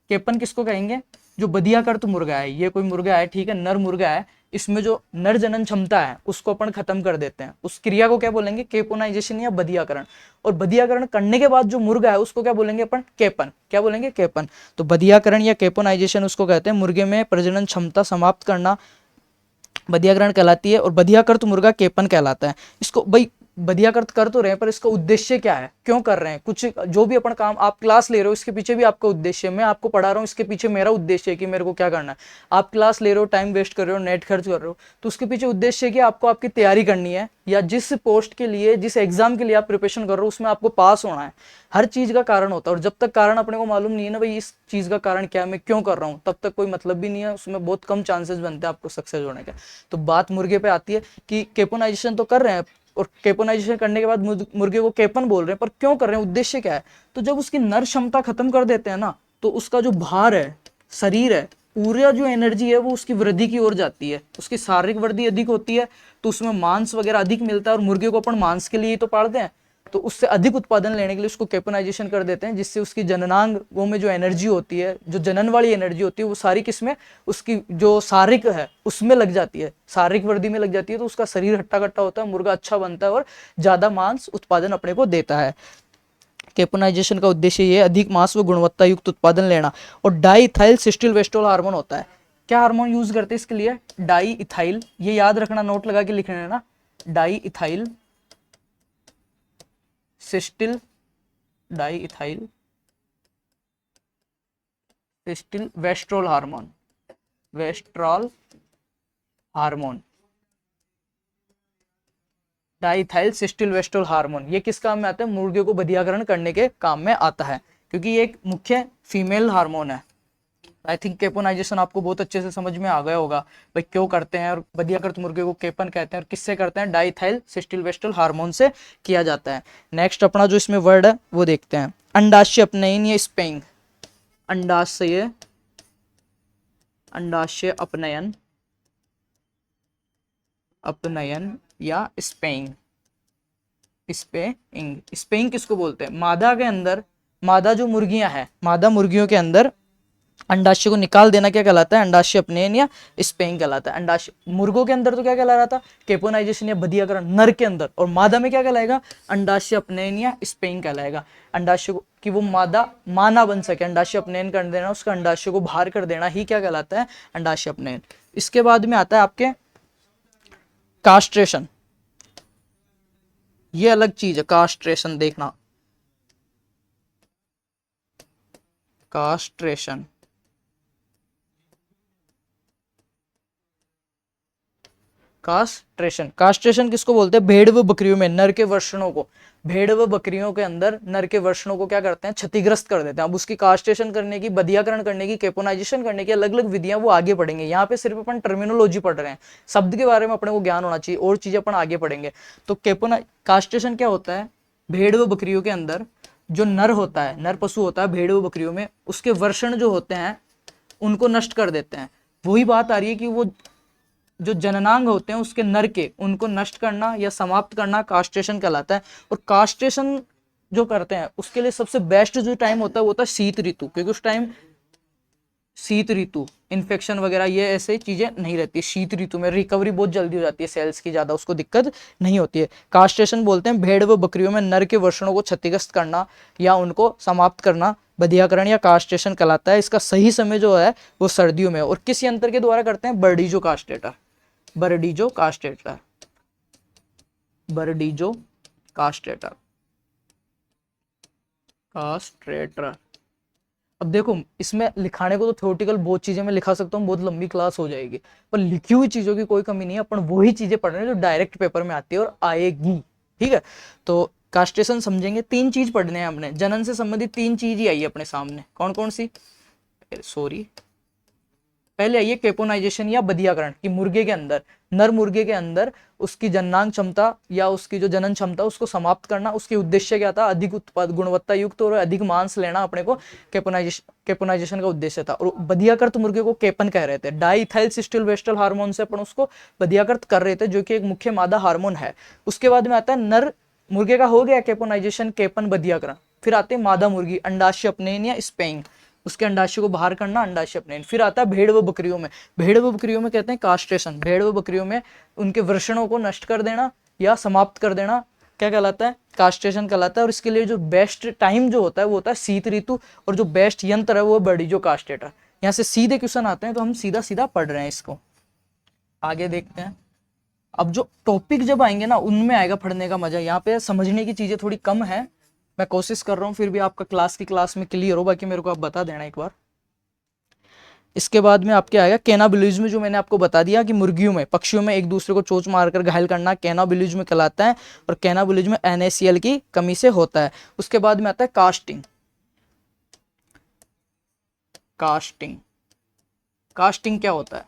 केपन किसको कहेंगे, जो बदियाकृत मुर्गा है, ये कोई मुर्गा है, ठीक है, नर मुर्गा है, इसमें जो नर जनन क्षमता है उसको अपन खत्म कर देते हैं, उस क्रिया को क्या बोलेंगे, केपोनाइजेशन या बदियाकरण। और बदियाकरण करने के बाद जो मुर्गा है उसको क्या बोलेंगे अपन, केपन। क्या बोलेंगे, केपन। तो बदियाकरण या केपोनाइजेशन उसको कहते हैं मुर्गे में प्रजनन क्षमता समाप्त करना, बधियाकरण कहलाती है। और बधियाकृत मुर्गा केपन कहलाता है। इसको भाई बधियाकृत कर तो रहे हैं, पर इसका उद्देश्य क्या है, क्यों कर रहे हैं, कुछ जो भी अपन काम आप क्लास ले रहे हो इसके पीछे भी आपका उद्देश्य है, मैं आपको पढ़ा रहा हूँ इसके पीछे मेरा उद्देश्य है कि मेरे को क्या करना है। आप क्लास ले रहे हो, टाइम वेस्ट कर रहे हो, नेट खर्च कर रहे हो, तो उसके पीछे उद्देश्य है कि आपको आपकी तैयारी करनी है, या जिस पोस्ट के लिए, जिस एग्जाम के लिए आप प्रिपरेशन कर रहे हो उसमें आपको पास होना है। हर चीज का कारण होता है, और जब तक कारण अपने को मालूम नहीं है ना भाई इस चीज का कारण क्या है, मैं क्यों कर रहा हूँ, तब तक कोई मतलब भी नहीं है, उसमें बहुत कम चांसेस बनते हैं आपको सक्सेस होने के। तो बात मुर्गे पे आती है कि केपोनाइजेशन तो कर रहे हैं, और केपोनाइजेशन करने के बाद मुर्गे को केपन बोल रहे हैं, पर क्यों कर रहे हैं, उद्देश्य क्या है। तो जब उसकी नर क्षमता खत्म कर देते हैं ना, तो उसका जो भार है, शरीर है, पूरा जो एनर्जी है वो उसकी वृद्धि की ओर जाती है, उसकी शारीरिक वृद्धि अधिक होती है, तो उसमें मांस वगैरह अधिक मिलता है। और मुर्गे को अपन मांस के लिए ही तो पालते हैं, तो उससे अधिक उत्पादन लेने के लिए उसको केपोनाइजेशन कर देते हैं, जिससे उसकी जननांगों में जो एनर्जी होती है, जो जनन वाली एनर्जी होती है, वो सारी किसमें, उसकी जो शारीरिक है उसमें लग जाती है, शारीरिक वृद्धि में लग जाती है, तो उसका शरीर हट्टा कट्टा होता है, मुर्गा अच्छा बनता है और ज्यादा मांस उत्पादन अपने को देता है। केपोनाइजेशन का उद्देश्य ये अधिक मांस व गुणवत्ता युक्त उत्पादन लेना। और डाई इथाइल सिस्टिल वेस्टोल हार्मोन होता है। क्या हार्मोन यूज करते हैं इसके लिए, डाई इथाइल, ये याद रखना, नोट लगा के लिख लेना, di ethyl सिस्टिल, di ethyl सिस्टिल वेस्ट्रोल hormone, oestrol hormone, diethylstilbestrol hormone. ये किस काम में आता है, मुर्गे को बधियाकरण करने के काम में आता है, क्योंकि ये एक मुख्य फीमेल हार्मोन है। आई थिंक केपोनाइजेशन आपको बहुत अच्छे से समझ में आ गया होगा भाई क्यों करते हैं, और बधियाकृत मुर्गे को केपन कहते हैं, और किससे करते हैं, डाइथाइल सिस्टिल वेस्टोल हार्मोन से किया जाता है। नेक्स्ट अपना जो इसमें वर्ड है वो देखते हैं, अंडाशय अपनयन या स्पेइंग। अंडाशय, अंडाशय अपनयन, अपनयन या स्पेइंग। स्पेइंग, स्पेइंग किसको बोलते हैं? मादा के अंदर, मादा जो मुर्गियां हैं, मादा मुर्गियों के अंदर अंडाशय को निकाल देना क्या कहलाता है? अंडाशय अपनयन या स्पेइंग कहलाता है। अंडाशय मुर्गों के अंदर तो क्या कहला रहा था? केपोनाइजेशन या बधियाकरण नर के अंदर, और मादा में क्या कहलाएगा? अंडाशय अपनयन या स्पेइंग कहलाएगा। अंडाशय को कि वो मादा मां ना बन सके, अंडाशय अपनयन कर देना, उसका अंडाशय को बाहर कर देना ही क्या कहलाता है? अंडाशय अपनयन। इसके बाद में आता है आपके कास्ट्रेशन। ये अलग चीज है कास्ट्रेशन, देखना कास्ट्रेशन। कास्ट्रेशन, कास्ट्रेशन किसको बोलते हैं? भेड़ व बकरियों में नर के वर्षणों को, भेड़ व बकरियों के अंदर नर के वर्षणों को क्या करते हैं? क्षतिग्रस्त कर देते हैं। अब उसकी कास्ट्रेशन करने की, बधियाकरण करने की, केपोनाइजेशन करने की अलग अलग विधियां वो आगे पढ़ेंगे। यहाँ पे सिर्फ अपन टर्मिनोलॉजी पढ़ रहे हैं, शब्द के बारे में अपने को ज्ञान होना चाहिए, और चीजें अपन आगे पढ़ेंगे। तो कास्ट्रेशन क्या होता है? भेड़ व बकरियों के अंदर जो नर होता है, नर पशु होता है भेड़ व बकरियों में, उसके वर्षण जो होते हैं उनको नष्ट कर देते हैं। वही बात आ रही है कि वो जो जननांग होते हैं उसके नर के, उनको नष्ट करना या समाप्त करना कास्ट्रेशन कहलाता है। और कास्ट्रेशन जो करते हैं उसके लिए सबसे बेस्ट जो टाइम होता है वो होता है शीत ऋतु, क्योंकि उस टाइम शीत ऋतु इन्फेक्शन वगैरह ये ऐसे चीजें नहीं रहती। शीत ऋतु में रिकवरी बहुत जल्दी हो जाती है सेल्स की, ज्यादा उसको दिक्कत नहीं होती है। कास्ट्रेशन बोलते हैं भेड़ व बकरियों में नर के वर्षणों को क्षतिग्रस्त करना या उनको समाप्त करना, बधियाकरण या कास्ट्रेशन कहलाता है। इसका सही समय जो है वो सर्दियों में, और किस यंत्र के द्वारा करते हैं? बर्डीजो कास्ट्रेटर, बर्डीजो कास्ट्रेटर, बर्डीजो कास्ट्रेटर, कास्ट्रेटर। अब देखो इसमें लिखाने को तो थ्योरेटिकल बहुत चीजें मैं लिखा सकता हूँ, बहुत लंबी क्लास हो जाएगी, पर लिखी हुई चीजों की कोई कमी नहीं है। अपन वही चीजें पढ़ रहे हैं जो डायरेक्ट पेपर में आती है और आएगी, ठीक है। तो कास्ट्रेशन समझेंगे, तीन चीज पढ़ने हैं हमने, जनन से संबंधित तीन चीज ही आई है अपने सामने। कौन कौन सी? सॉरी, पहले आइए केपोनाइजेशन या बधियाकरण, कि मुर्गे के अंदर, नर मुर्गे के अंदर उसकी जननांग क्षमता या उसकी जो जनन क्षमता उसको समाप्त करना। उसके उद्देश्य क्या था? अधिक उत्पाद, गुणवत्ता युक्त और अधिक मांस लेना अपने को केपोनाइजेशन का उद्देश्य था। और बधियाकृत मुर्गे को केपन कह रहे थे। डाईइथाइल सिस्टिलवेस्टल हार्मोन से अपन उसको बधियाकृत कर रहे थे, जो कि एक मुख्य मादा हार्मोन है। उसके बाद में आता है नर मुर्गे का हो गया केपोनाइजेशन, केपन, बधियाकरण। फिर आते हैं मादा मुर्गी, अंडाशय अपनयन या स्पेइंग, उसके अंडाशय को बाहर करना, अंडाशय अपनयन। फिर आता है भेड़ व बकरियों में, भेड़ व बकरियों में कहते हैं कास्ट्रेशन, भेड़ व बकरियों में उनके वृषणों को नष्ट कर देना या समाप्त कर देना क्या कहलाता है? कास्ट्रेशन कहलाता है। और इसके लिए जो बेस्ट टाइम जो होता है वो होता है शीत ऋतु, और जो बेस्ट यंत्र है वो बर्डीजो कास्ट्रेटर। यहाँ से सीधे क्वेश्चन आते हैं, तो हम सीधा सीधा पढ़ रहे हैं इसको, आगे देखते हैं। अब जो टॉपिक जब आएंगे ना उनमें आएगा पढ़ने का मजा। यहाँ पे समझने की चीजें थोड़ी कम है, मैं कोशिश कर रहा हूँ फिर भी आपका क्लास में क्लियर हो, बाकी मेरे को आप बता देना एक बार। इसके बाद में आपके आएगा कैनाबिलिज्म, जो मैंने आपको बता दिया कि मुर्गियों में, पक्षियों में एक दूसरे को चोंच मारकर घायल करना कैनाबिलिज्म कहलाता है, और कैनाबिलिज्म NaCl की कमी से होता है। उसके बाद में आता है कास्टिंग। कास्टिंग, कास्टिंग क्या होता है?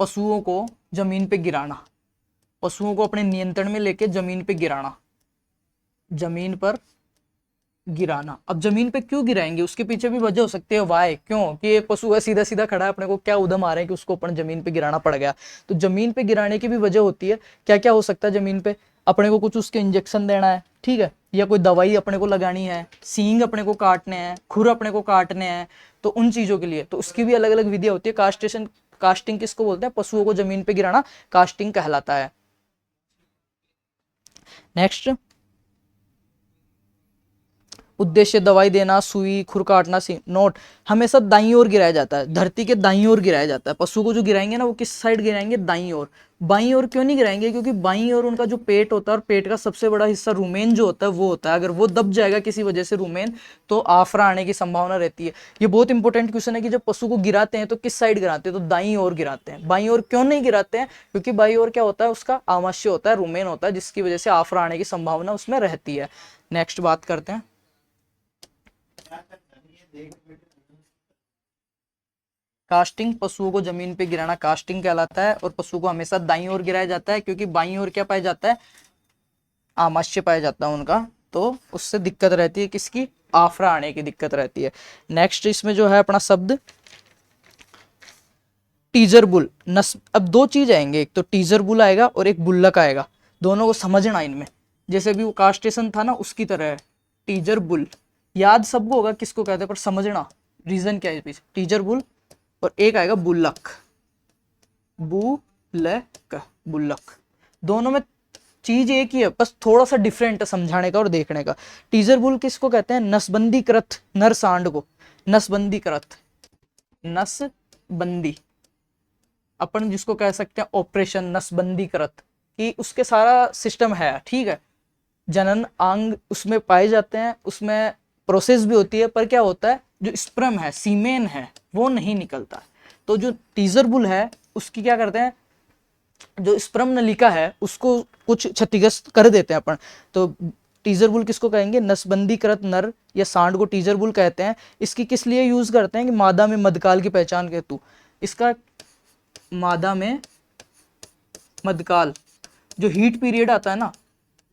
पशुओं को जमीन पे गिराना, पशुओं को अपने नियंत्रण में लेके जमीन पे गिराना, जमीन पर गिराना। अब जमीन पे क्यों गिराएंगे? उसके पीछे भी वजह हो सकती है, वाई, क्यों कि एक पशु है सीधा सीधा खड़ा है, अपने को क्या उधम आ रहे हैं कि उसको अपन जमीन पे गिराना पड़ गया। तो जमीन पे गिराने की भी वजह होती है। क्या क्या हो सकता है जमीन पे? अपने को कुछ उसके इंजेक्शन देना है, ठीक है, या कोई दवाई अपने को लगानी है, सींग अपने को काटने हैं, खुर अपने को काटने हैं, तो उन चीजों के लिए तो उसकी भी अलग अलग विधियां होती है। कास्टेशन, कास्टिंग किसको बोलते हैं? पशुओं को जमीन पे गिराना कास्टिंग कहलाता है। नेक्स्ट, उद्देश्य दवाई देना, सुई, खुर काटना। सी नोट, हमेशा दाईं ओर गिराया जाता है, धरती के दाईं ओर गिराया जाता है। पशु को जो गिराएंगे ना वो किस साइड गिराएंगे? दाईं ओर। बाईं ओर क्यों नहीं गिराएंगे? क्योंकि बाईं ओर उनका जो पेट होता है, और पेट का सबसे बड़ा हिस्सा रुमेन जो होता है वो होता है। अगर वो दब जाएगा किसी वजह से रुमेन, तो आफरा आने की संभावना रहती है। ये बहुत इंपॉर्टेंट क्वेश्चन है कि जब पशु को गिराते हैं तो किस साइड गिराते हैं? तो दाईं ओर गिराते हैं। बाईं ओर क्यों नहीं गिराते हैं? क्योंकि बाईं ओर क्या होता है? उसका आमाशय होता है, रुमेन होता है, जिसकी वजह से आफरा आने की संभावना उसमें रहती है। नेक्स्ट बात करते हैं, कास्टिंग, पशुओं को जमीन पे गिराना कास्टिंग कहलाता है। और पशु को हमेशा दाईं ओर गिराया जाता है, क्योंकि बाईं ओर क्या पाया जाता है? आमाशय पाया जाता है उनका, तो उससे दिक्कत रहती है, किसकी? आफरा आने की दिक्कत रहती है। नेक्स्ट इसमें जो है अपना शब्द टीजर बुल नस, अब दो चीज आएंगे, एक तो टीजर बुल आएगा और एक बुल्लक आएगा, दोनों को समझना इनमें, जैसे भी वो कास्टेशन था ना उसकी तरह है। टीजर बुल याद सबको होगा किसको कहते हैं, पर समझना रीजन क्या है पीछे। टीजर बुल और एक आएगा बुल्लक, बुल्लक, बुल्लक, दोनों में चीज एक ही है, बस थोड़ा सा डिफरेंट है समझाने का और देखने का। टीजर बुल किसको कहते हैं, नसबंदी कृत नर सांड को, नसबंदी कृत, नसबंदी, अपन जिसको कह सकते हैं ऑपरेशन नसबंदी कृत, कि उसके सारा सिस्टम है, ठीक है, जनन अंग उसमें पाए जाते हैं, उसमें प्रोसेस भी होती है, पर क्या होता है जो स्पर्म है, सीमेन है, वो नहीं निकलता। तो जो टीजर बुल है उसकी क्या करते हैं, जो स्पर्म नलिका है उसको कुछ क्षतिग्रस्त कर देते हैं अपन। तो टीजर बुल किसको कहेंगे, नसबंदी कृत नर या सांड को टीजर बुल कहते हैं। इसकी किस लिए यूज करते हैं कि मादा में मध्यकाल की पहचान के हेतु, इसका मादा में मध्यकाल जो हीट पीरियड आता है ना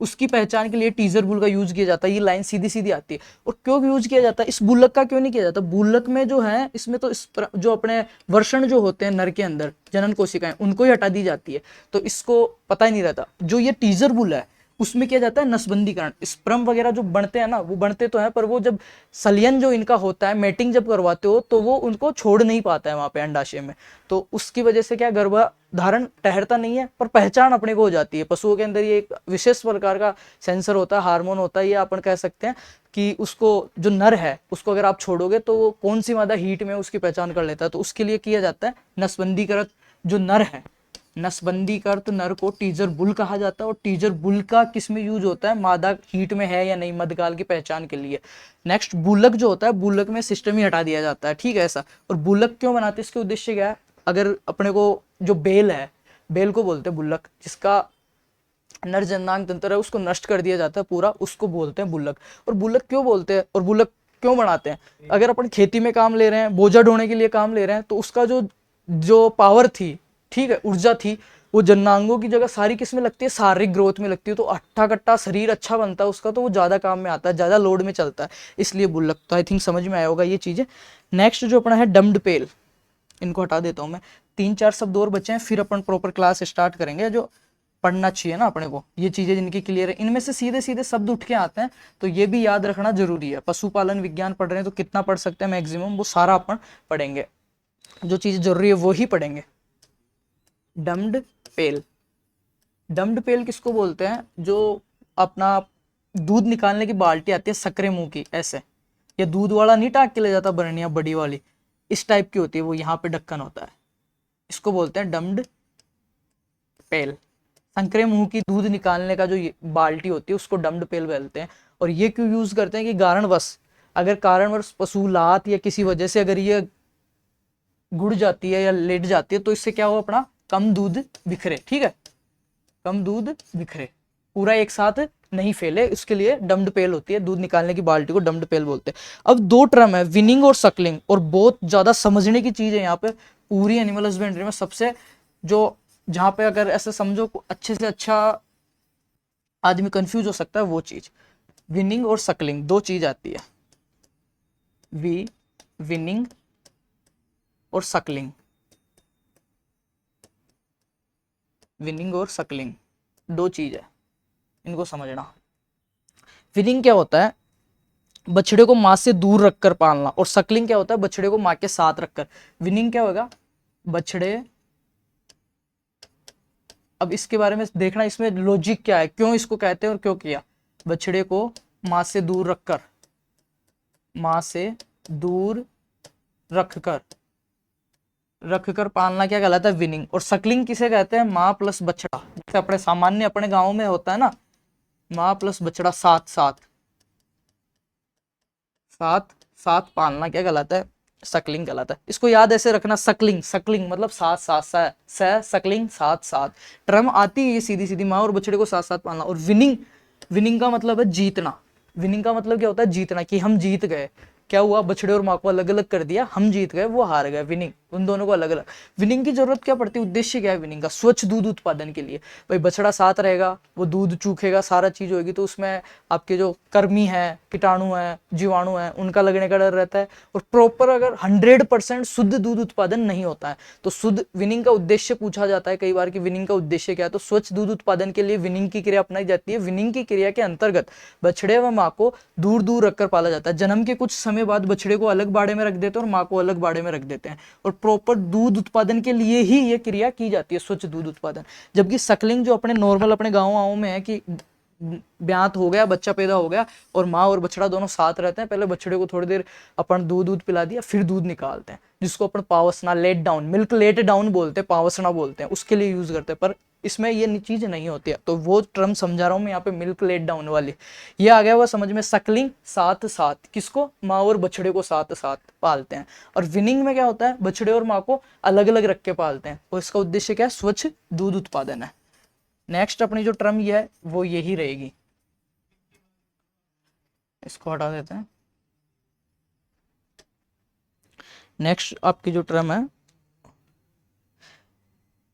उसकी पहचान के लिए टीजर बुल का यूज किया जाता है। ये लाइन सीधी सीधी आती है। और क्यों यूज किया जाता है, इस बुल्लक का क्यों नहीं किया जाता, बुल्लक में जो है इसमें तो जो अपने वर्षण जो होते हैं नर के अंदर जनन कोशिकाएं उनको ही हटा दी जाती है, तो इसको पता ही नहीं रहता। जो ये टीजर बुल है उसमें किया जाता है नसबंदीकरण, स्पर्म वगैरह जो बनते हैं ना वो बनते तो हैं, पर वो जब सलियन जो इनका होता है, मेटिंग जब करवाते हो तो वो उनको छोड़ नहीं पाता है वहां पे अंडाशय में, तो उसकी वजह से क्या गर्भाधारण ठहरता नहीं है, पर पहचान अपने को हो जाती है। पशुओं के अंदर ये एक विशेष प्रकार का सेंसर होता है, हार्मोन होता है, ये अपन कह सकते हैं कि उसको जो नर है उसको अगर आप छोड़ोगे तो वो कौन सी मादा हीट में उसकी पहचान कर लेता है, तो उसके लिए किया जाता है नसबंदीकृत जो नर है, नसबंदीकृत नर को टीजर बुल कहा जाता है। और टीजर बुल का किस में यूज होता है, मादा हीट में है या नहीं मध्यकाल की पहचान के लिए। नेक्स्ट बुल्लक जो होता है, बुल्लक में सिस्टम ही हटा दिया जाता है, ठीक है ऐसा। और बुल्लक क्यों बनाते हैं, इसके उद्देश्य क्या है, अगर अपने को जो बेल है, बेल को बोलते हैं बुल्लक, जिसका नर जननांग तंत्र है उसको नष्ट कर दिया जाता है पूरा, उसको बोलते हैं बुल्लक। और बुल्लक क्यों बोलते हैं और बुल्लक क्यों बनाते हैं, अगर अपन खेती में काम ले रहे हैं, बोझा ढोने के लिए काम ले रहे हैं, तो उसका जो जो पावर थी, ठीक है, ऊर्जा थी, वो जननांगों की जगह सारी किस में लगती है, शारीरिक ग्रोथ में लगती है, तो अट्ठा कट्टा शरीर अच्छा बनता है उसका, तो वो ज्यादा काम में आता है, ज्यादा लोड में चलता है, इसलिए बुल्लक। तो आई थिंक समझ में आया होगा ये चीजें। नेक्स्ट जो अपना है डम्ड पेल, इनको हटा देता हूं मैं, 3-4 शब्द और बचे हैं, फिर अपन प्रॉपर क्लास स्टार्ट करेंगे। जो पढ़ना चाहिए ना अपने को, ये चीजें जिनकी क्लियर है, इनमें से सीधे सीधे शब्द उठ के आते हैं, तो ये भी याद रखना जरूरी है। पशुपालन विज्ञान पढ़ रहे हैं तो कितना पढ़ सकते हैं मैक्सिमम, वो सारा अपन पढ़ेंगे, जो चीज जरूरी है वो ही पढ़ेंगे। डम्ड पेल, डम्ड पेल किसको बोलते हैं, जो अपना दूध निकालने की बाल्टी आती है सकरे मुंह की ऐसे, या दूध वाला नहीं टाक के ले जाता बरनिया बड़ी वाली, इस टाइप की होती है वो, यहाँ पे ढक्कन होता है, इसको बोलते हैं डम्ड पेल। संकरे मुंह की दूध निकालने का जो बाल्टी होती है उसको डम्ड पेल बोलते हैं। और ये क्यों यूज करते हैं कि कारणवश, अगर कारणवश पशु लात या किसी वजह से अगर ये गुड़ जाती है या लेट जाती है, तो इससे क्या हो, अपना कम दूध बिखरे, ठीक है, कम दूध बिखरे, पूरा एक साथ नहीं फैले, इसके लिए डम्ड पेल होती है, दूध निकालने की बाल्टी को डम्ड पेल बोलते हैं। अब दो टर्म है, विनिंग और सकलिंग, और बहुत ज्यादा समझने की चीज है यहाँ पे पूरी एनिमल हस्बेंड्री में। सबसे जो जहां पे अगर ऐसे समझो अच्छे से अच्छा आदमी कंफ्यूज हो सकता है वो चीज, विनिंग और सकलिंग दो चीज आती है, विनिंग और सकलिंग, विनिंग और सकलिंग दो चीज है, इनको समझना। विनिंग क्या होता है, बछड़े को मां से दूर रखकर पालना, और सकलिंग क्या होता है, बछड़े को मां के साथ रखकर। विनिंग क्या होगा, बछड़े, अब इसके बारे में देखना, इसमें लॉजिक क्या है, क्यों इसको कहते हैं और क्यों किया। बछड़े को मां से दूर रखकर, मां से दूर रखकर, रखकर पालना क्या कहलाता है, विनिंग। और सकलिंग किसे कहते हैं, माँ प्लस बछड़ा, जैसे अपने सामान्य अपने गाँव में होता है ना, माँ प्लस बछड़ा साथ साथ साथ साथ पालना क्या कहलाता है, सकलिंग कहलाता है। इसको याद ऐसे रखना, सकलिंग, सकलिंग मतलब साथ साथ, सकलिंग साथ साथ, टर्म आती है ये सीधी सीधी, माँ और बछड़े को साथ साथ पालना। और विनिंग, विनिंग का मतलब है जीतना, विनिंग का मतलब क्या होता है, जीतना, कि हम जीत गए, क्या हुआ, बछड़े और माँ को अलग अलग कर दिया, हम जीत गए, वो हार गए, विनिंग, उन दोनों को अलग अलग। विनिंग की जरूरत क्या पड़ती है, उद्देश्य क्या है विनिंग का, स्वच्छ दूध उत्पादन के लिए। भाई बछड़ा साथ रहेगा, वो दूध चूखेगा, सारा चीज होगी, तो उसमें आपके जो कर्मी है, कीटाणु है, जीवाणु है, उनका लगने का डर रहता है। और प्रॉपर अगर 100% शुद्ध दूध उत्पादन नहीं होता है, तो शुद्ध विनिंग का उद्देश्य पूछा जाता है कई बार कि विनिंग का उद्देश्य क्या है, तो स्वच्छ दूध उत्पादन के लिए विनिंग की क्रिया अपनाई जाती है। विनिंग की क्रिया के अंतर्गत बछड़े व माँ को दूर दूर रखकर पाला जाता है। जन्म के कुछ समय बाद बछड़े को अलग बाड़े में रख देते हैं और माँ को अलग बाड़े में रख देते हैं, और प्रॉपर दूध उत्पादन के लिए ही ये क्रिया की जाती है, स्वच्छ दूध उत्पादन। जबकि सकलिंग जो अपने नॉर्मल अपने गाँव में है कि ब्यात हो गया, बच्चा पैदा हो गया और माँ और बछड़ा दोनों साथ रहते हैं, पहले बछड़े को थोड़ी देर अपन दूध पिला दिया, फिर दूध निकालते हैं, जिसको अपन पावसना, let down, milk let down बोलते हैं, पावसना बोलते हैं, उसके लिए यूज करते हैं। पर इसमें ये चीज नहीं होती है, तो वो टर्म समझा रहा हूँ मैं यहाँ पे, मिल्क लेट डाउन वाली। ये आ गया हुआ समझ में, सकलिंग साथ साथ, किसको, माँ और बछड़े को साथ साथ पालते हैं। और विनिंग में क्या होता है, बछड़े और माँ को अलग अलग रख के पालते हैं, और इसका उद्देश्य क्या है, स्वच्छ दूध उत्पादन है। नेक्स्ट अपनी जो टर्म ये है वो यही रहेगी, इसको हटा देते हैं। नेक्स्ट आपकी जो टर्म है,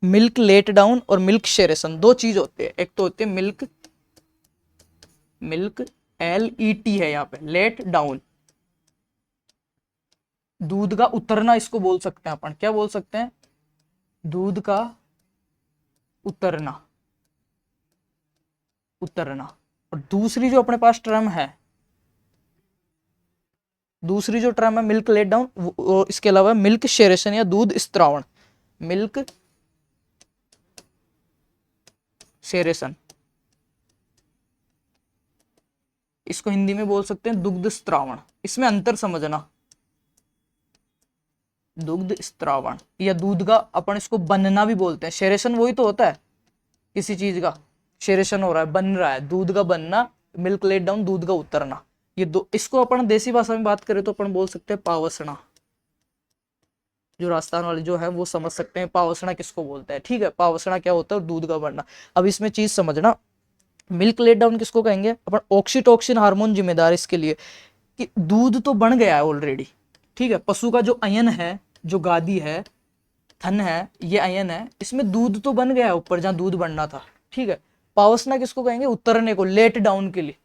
मिल्क लेट डाउन और मिल्क शेरेशन, दो चीज होते हैं। एक तो होते हैं मिल्क, मिल्क LET है यहाँ पे, लेट डाउन, दूध का उतरना, इसको बोल सकते हैं अपन, क्या बोल सकते हैं, दूध का उतरना, उतरना। और दूसरी जो अपने पास टर्म है, दूसरी जो टर्म है मिल्क लेट डाउन, इसके अलावा मिल्क शेरेशन या दूध स्त्रावण, मिल्क शेरेशन, इसको हिंदी में बोल सकते हैं दुग्ध स्त्रावण। इसमें अंतर समझना, दुग्ध स्त्रावण या दूध का अपन इसको बनना भी बोलते हैं। शेरेशन वही तो होता है, किसी चीज का शेरेशन हो रहा है, बन रहा है, दूध का बनना, मिल्क लेट डाउन दूध का उतरना। ये दो, इसको अपन देसी भाषा में बात करें तो अपन बोल सकते हैं पावसना। जो राजस्थान वाले जो है वो समझ सकते हैं पावसना किसको बोलते हैं, ठीक है, पावसना क्या होता है और दूध का बनना। अब इसमें चीज समझना, मिल्क लेट डाउन किसको कहेंगे अपन, ऑक्सीटोसिन हार्मोन जिम्मेदार इसके लिए कि दूध तो बन गया है ऑलरेडी, ठीक है, पशु का जो अयन है, जो गादी है, थन है, ये अयन है, इसमें दूध तो बन गया है ऊपर जहां दूध बनना था, ठीक है। पावसना किसको कहेंगे, उतरने को, लेट डाउन के लिए,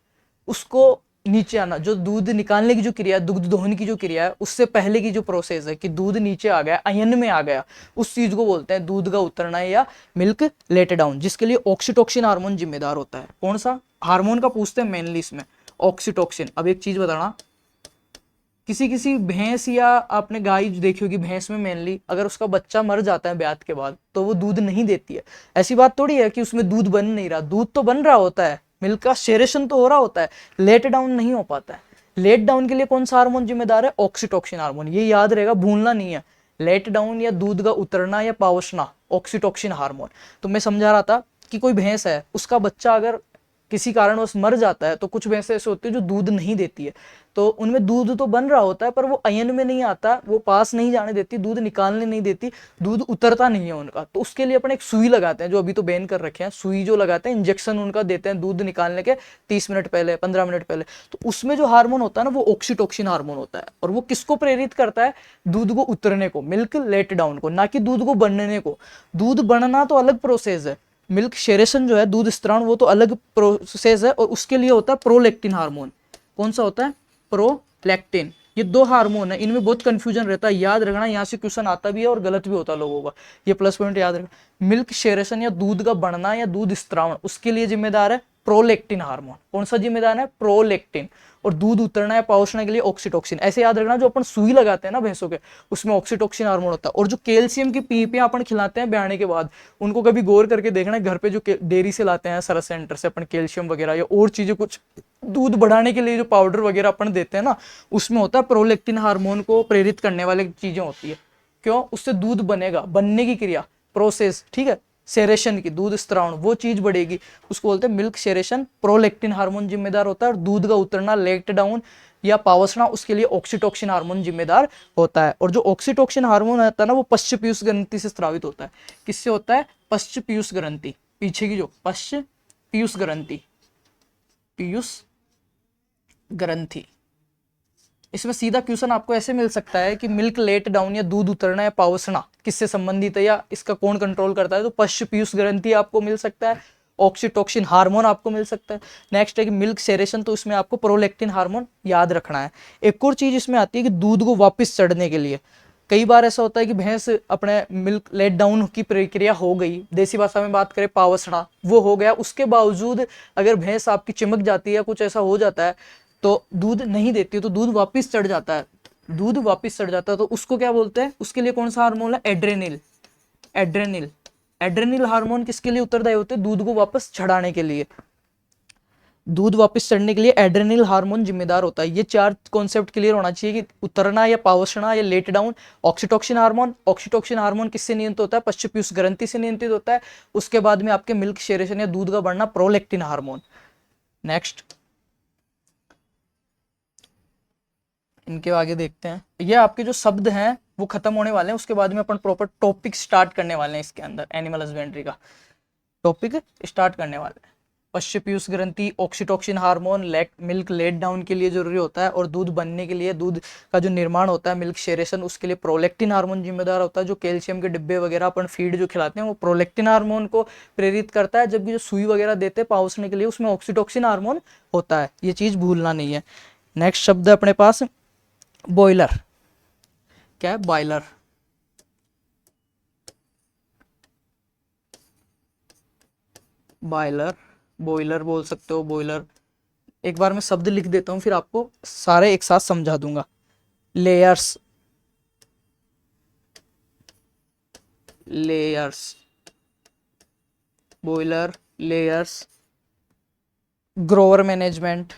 उसको नीचे आना, जो दूध निकालने की जो क्रिया है, दुग्ध दोहन की जो क्रिया है, उससे पहले की जो प्रोसेस है कि दूध नीचे आ गया, अयन में आ गया, उस चीज को बोलते हैं दूध का उतरना या मिल्क लेट डाउन, जिसके लिए ऑक्सीटोसिन हार्मोन जिम्मेदार होता है। कौन सा हार्मोन का पूछते हैं मेनली इसमें, ऑक्सीटोसिन। अब एक चीज बताना, किसी किसी भैंस या आपने गाय देखी होगी, भैंस में मेनली अगर उसका बच्चा मर जाता है ब्यात के बाद तो वो दूध नहीं देती है। ऐसी बात थोड़ी है कि उसमें दूध बन नहीं रहा, दूध तो बन रहा होता है, मिल्क का शेरेशन तो हो रहा होता है, लेट डाउन नहीं हो पाता है। लेट डाउन के लिए कौन सा हार्मोन जिम्मेदार है, ऑक्सीटोसिन हार्मोन, ये याद रहेगा, भूलना नहीं है। लेट डाउन या दूध का उतरना या पावसना, ऑक्सीटोसिन हार्मोन। तो मैं समझा रहा था कि कोई भैंस है, उसका बच्चा अगर किसी कारणवश मर जाता है, तो कुछ भैंसें ऐसे होती है जो दूध नहीं देती है, तो उनमें दूध तो बन रहा होता है पर वो अयन में नहीं आता, वो पास नहीं जाने देती, दूध निकालने नहीं देती, दूध उतरता नहीं है उनका। तो उसके लिए अपन एक सुई लगाते हैं, जो अभी तो बैन कर रखे हैं, सुई जो लगाते हैं, इंजेक्शन उनका देते हैं दूध निकालने के 30 मिनट पहले, 15 मिनट पहले। तो उसमें जो हार्मोन होता है ना, वो ऑक्सीटोसिन हार्मोन होता है, और वो किसको प्रेरित करता है, दूध को उतरने को, मिल्क लेट डाउन को, ना कि दूध को बनने को। दूध बनना तो अलग प्रोसेस है, मिल्क शेरेशन जो है, दूध स्त्रावण, वो तो अलग प्रोसेस है, और उसके लिए होता है प्रोलैक्टिन हार्मोन। कौन सा होता है, प्रोलैक्टिन। ये दो हार्मोन है, इनमें बहुत कंफ्यूजन रहता है, याद रखना, यहाँ से क्वेश्चन आता भी है और गलत भी होता है लोगों का, ये प्लस पॉइंट याद रखना। मिल्क शेरेशन या दूध का बढ़ना या दूध स्त्रावण, उसके लिए जिम्मेदार है प्रोलैक्टिन हार्मोन। कौन सा जिम्मेदार है, प्रोलैक्टिन। और दूध उतरना या पावसना के लिए ऑक्सीटोसिन। ऐसे याद रखना, जो अपन सुई लगाते हैं ना भैंसों के, उसमें ऑक्सीटोसिन हार्मोन होता है। और जो कैल्शियम की पीपियां अपन खिलाते हैं ब्याने के बाद, उनको कभी गौर करके देखना, घर पे जो डेयरी से लाते हैं, सरस सेंटर से अपन कैल्शियम वगैरह या और चीजें कुछ दूध बढ़ाने के लिए जो पाउडर वगैरह अपन देते हैं ना, उसमें होता है प्रोलैक्टिन हार्मोन को प्रेरित करने वाली चीजें होती है। क्यों, उससे दूध बनेगा, बनने की क्रिया, प्रोसेस, ठीक है, सेरेशन की, दूध स्त्रावण, वो चीज बढ़ेगी, उसको बोलते हैं मिल्क शेरेशन। प्रोलैक्टिन हार्मोन जिम्मेदार होता है, और दूध का उतरना, लेट डाउन या पावसना, उसके लिए ऑक्सीटोसिन हार्मोन जिम्मेदार होता है। और जो ऑक्सीटोसिन हार्मोन होता है ना, वो पश्च पीयूष ग्रंथि से स्रावित होता है। किससे होता है, पश्च पीयूष ग्रंथि, पीछे की जो पश्च पीयूष ग्रंथि, पीयूष ग्रंथि, इसमें सीधा क्वेश्चन आपको ऐसे मिल सकता है कि मिल्क लेट डाउन या दूध उतरना या पावसना किससे संबंधित है या इसका कौन कंट्रोल करता है, तो पश्च पीयूष ग्रंथि आपको मिल सकता है, ऑक्सीटोक्सिन हार्मोन आपको मिल सकता है। नेक्स्ट है कि मिल्क सेरेशन, तो इसमें आपको प्रोलैक्टिन हार्मोन याद रखना है। एक और चीज इसमें आती है कि दूध को वापस चढ़ने के लिए कई बार ऐसा होता है कि भैंस अपने मिल्क लेट डाउन की प्रक्रिया हो गई, देसी भाषा में बात करें पावसड़ा, वो हो गया, उसके बावजूद अगर भैंस आपकी चिमक जाती है, कुछ ऐसा हो जाता है तो दूध नहीं देती है, तो दूध वापस चढ़ जाता है, दूध वापस चढ़ जाता है, तो उसको क्या बोलते हैं, उसके लिए कौन सा हार्मोन है, एड्रेनिल। एड्रेनिल एड्रेनिल हार्मोन किसके लिए उत्तरदायी होते हैं, दूध को वापस चढ़ाने के लिए, दूध वापस चढ़ने के लिए एड्रेनिल हार्मोन जिम्मेदार होता है। ये चार कॉन्सेप्ट क्लियर होना चाहिए कि उतरना या पावसना या लेट डाउन। ऑक्सीटोक्सिन हार्मोन किससे नियंत्रित होता है, पश्च पीयूष ग्रंथि से नियंत्रित होता है। उसके बाद में आपके मिल्क सेरेशन या दूध का बढ़ना, प्रोलैक्टिन हार्मोन। नेक्स्ट इनके आगे देखते हैं, ये आपके जो शब्द हैं वो खत्म होने वाले हैं, उसके बाद में अपन प्रॉपर टॉपिक स्टार्ट करने वाले हैं, इसके अंदर एनिमल हस्बेंड्री का टॉपिक स्टार्ट करने वाले हैं। पश्च पीयूष ग्रंथि, oxytocin hormone milk let down के लिए जरूरी होता है, और दूध बनने के लिए, दूध का जो निर्माण होता है मिल्क सेरेशन, उसके लिए प्रोलैक्टिन हार्मोन जिम्मेदार होता है। जो कैल्शियम के डिब्बे वगैरह अपन फीड जो खिलाते हैं वो प्रोलैक्टिन हार्मोन को प्रेरित करता है, जबकि जो सुई वगैरह देते हैं पाउसने के लिए उसमें ऑक्सीटोक्सिन हार्मोन होता है, ये चीज भूलना नहीं है। नेक्स्ट शब्द है अपने पास बॉयलर। क्या है, बॉयलर। बॉयलर, बॉयलर बोल सकते हो, बॉयलर। एक बार मैं शब्द लिख देता हूं, फिर आपको सारे एक साथ समझा दूंगा। Layers, layers, boiler, layers. Grower management,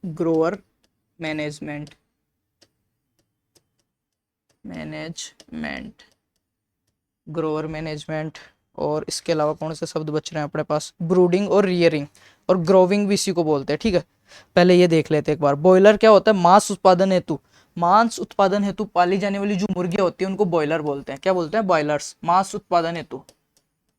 grower management, management, grower management. और इसके अलावा कौन से शब्द बच रहे हैं अपने पास, ब्रूडिंग और रियरिंग और ग्रोविंग भी इसी को बोलते हैं। ठीक है, पहले ये देख लेते हैं एक बार। बॉयलर क्या होता है, मांस उत्पादन हेतु, मांस उत्पादन हेतु पाली जाने वाली जो मुर्गियां होती हैं उनको बॉयलर बोलते हैं। क्या बोलते हैं, बॉयलर्स। मांस उत्पादन हेतु,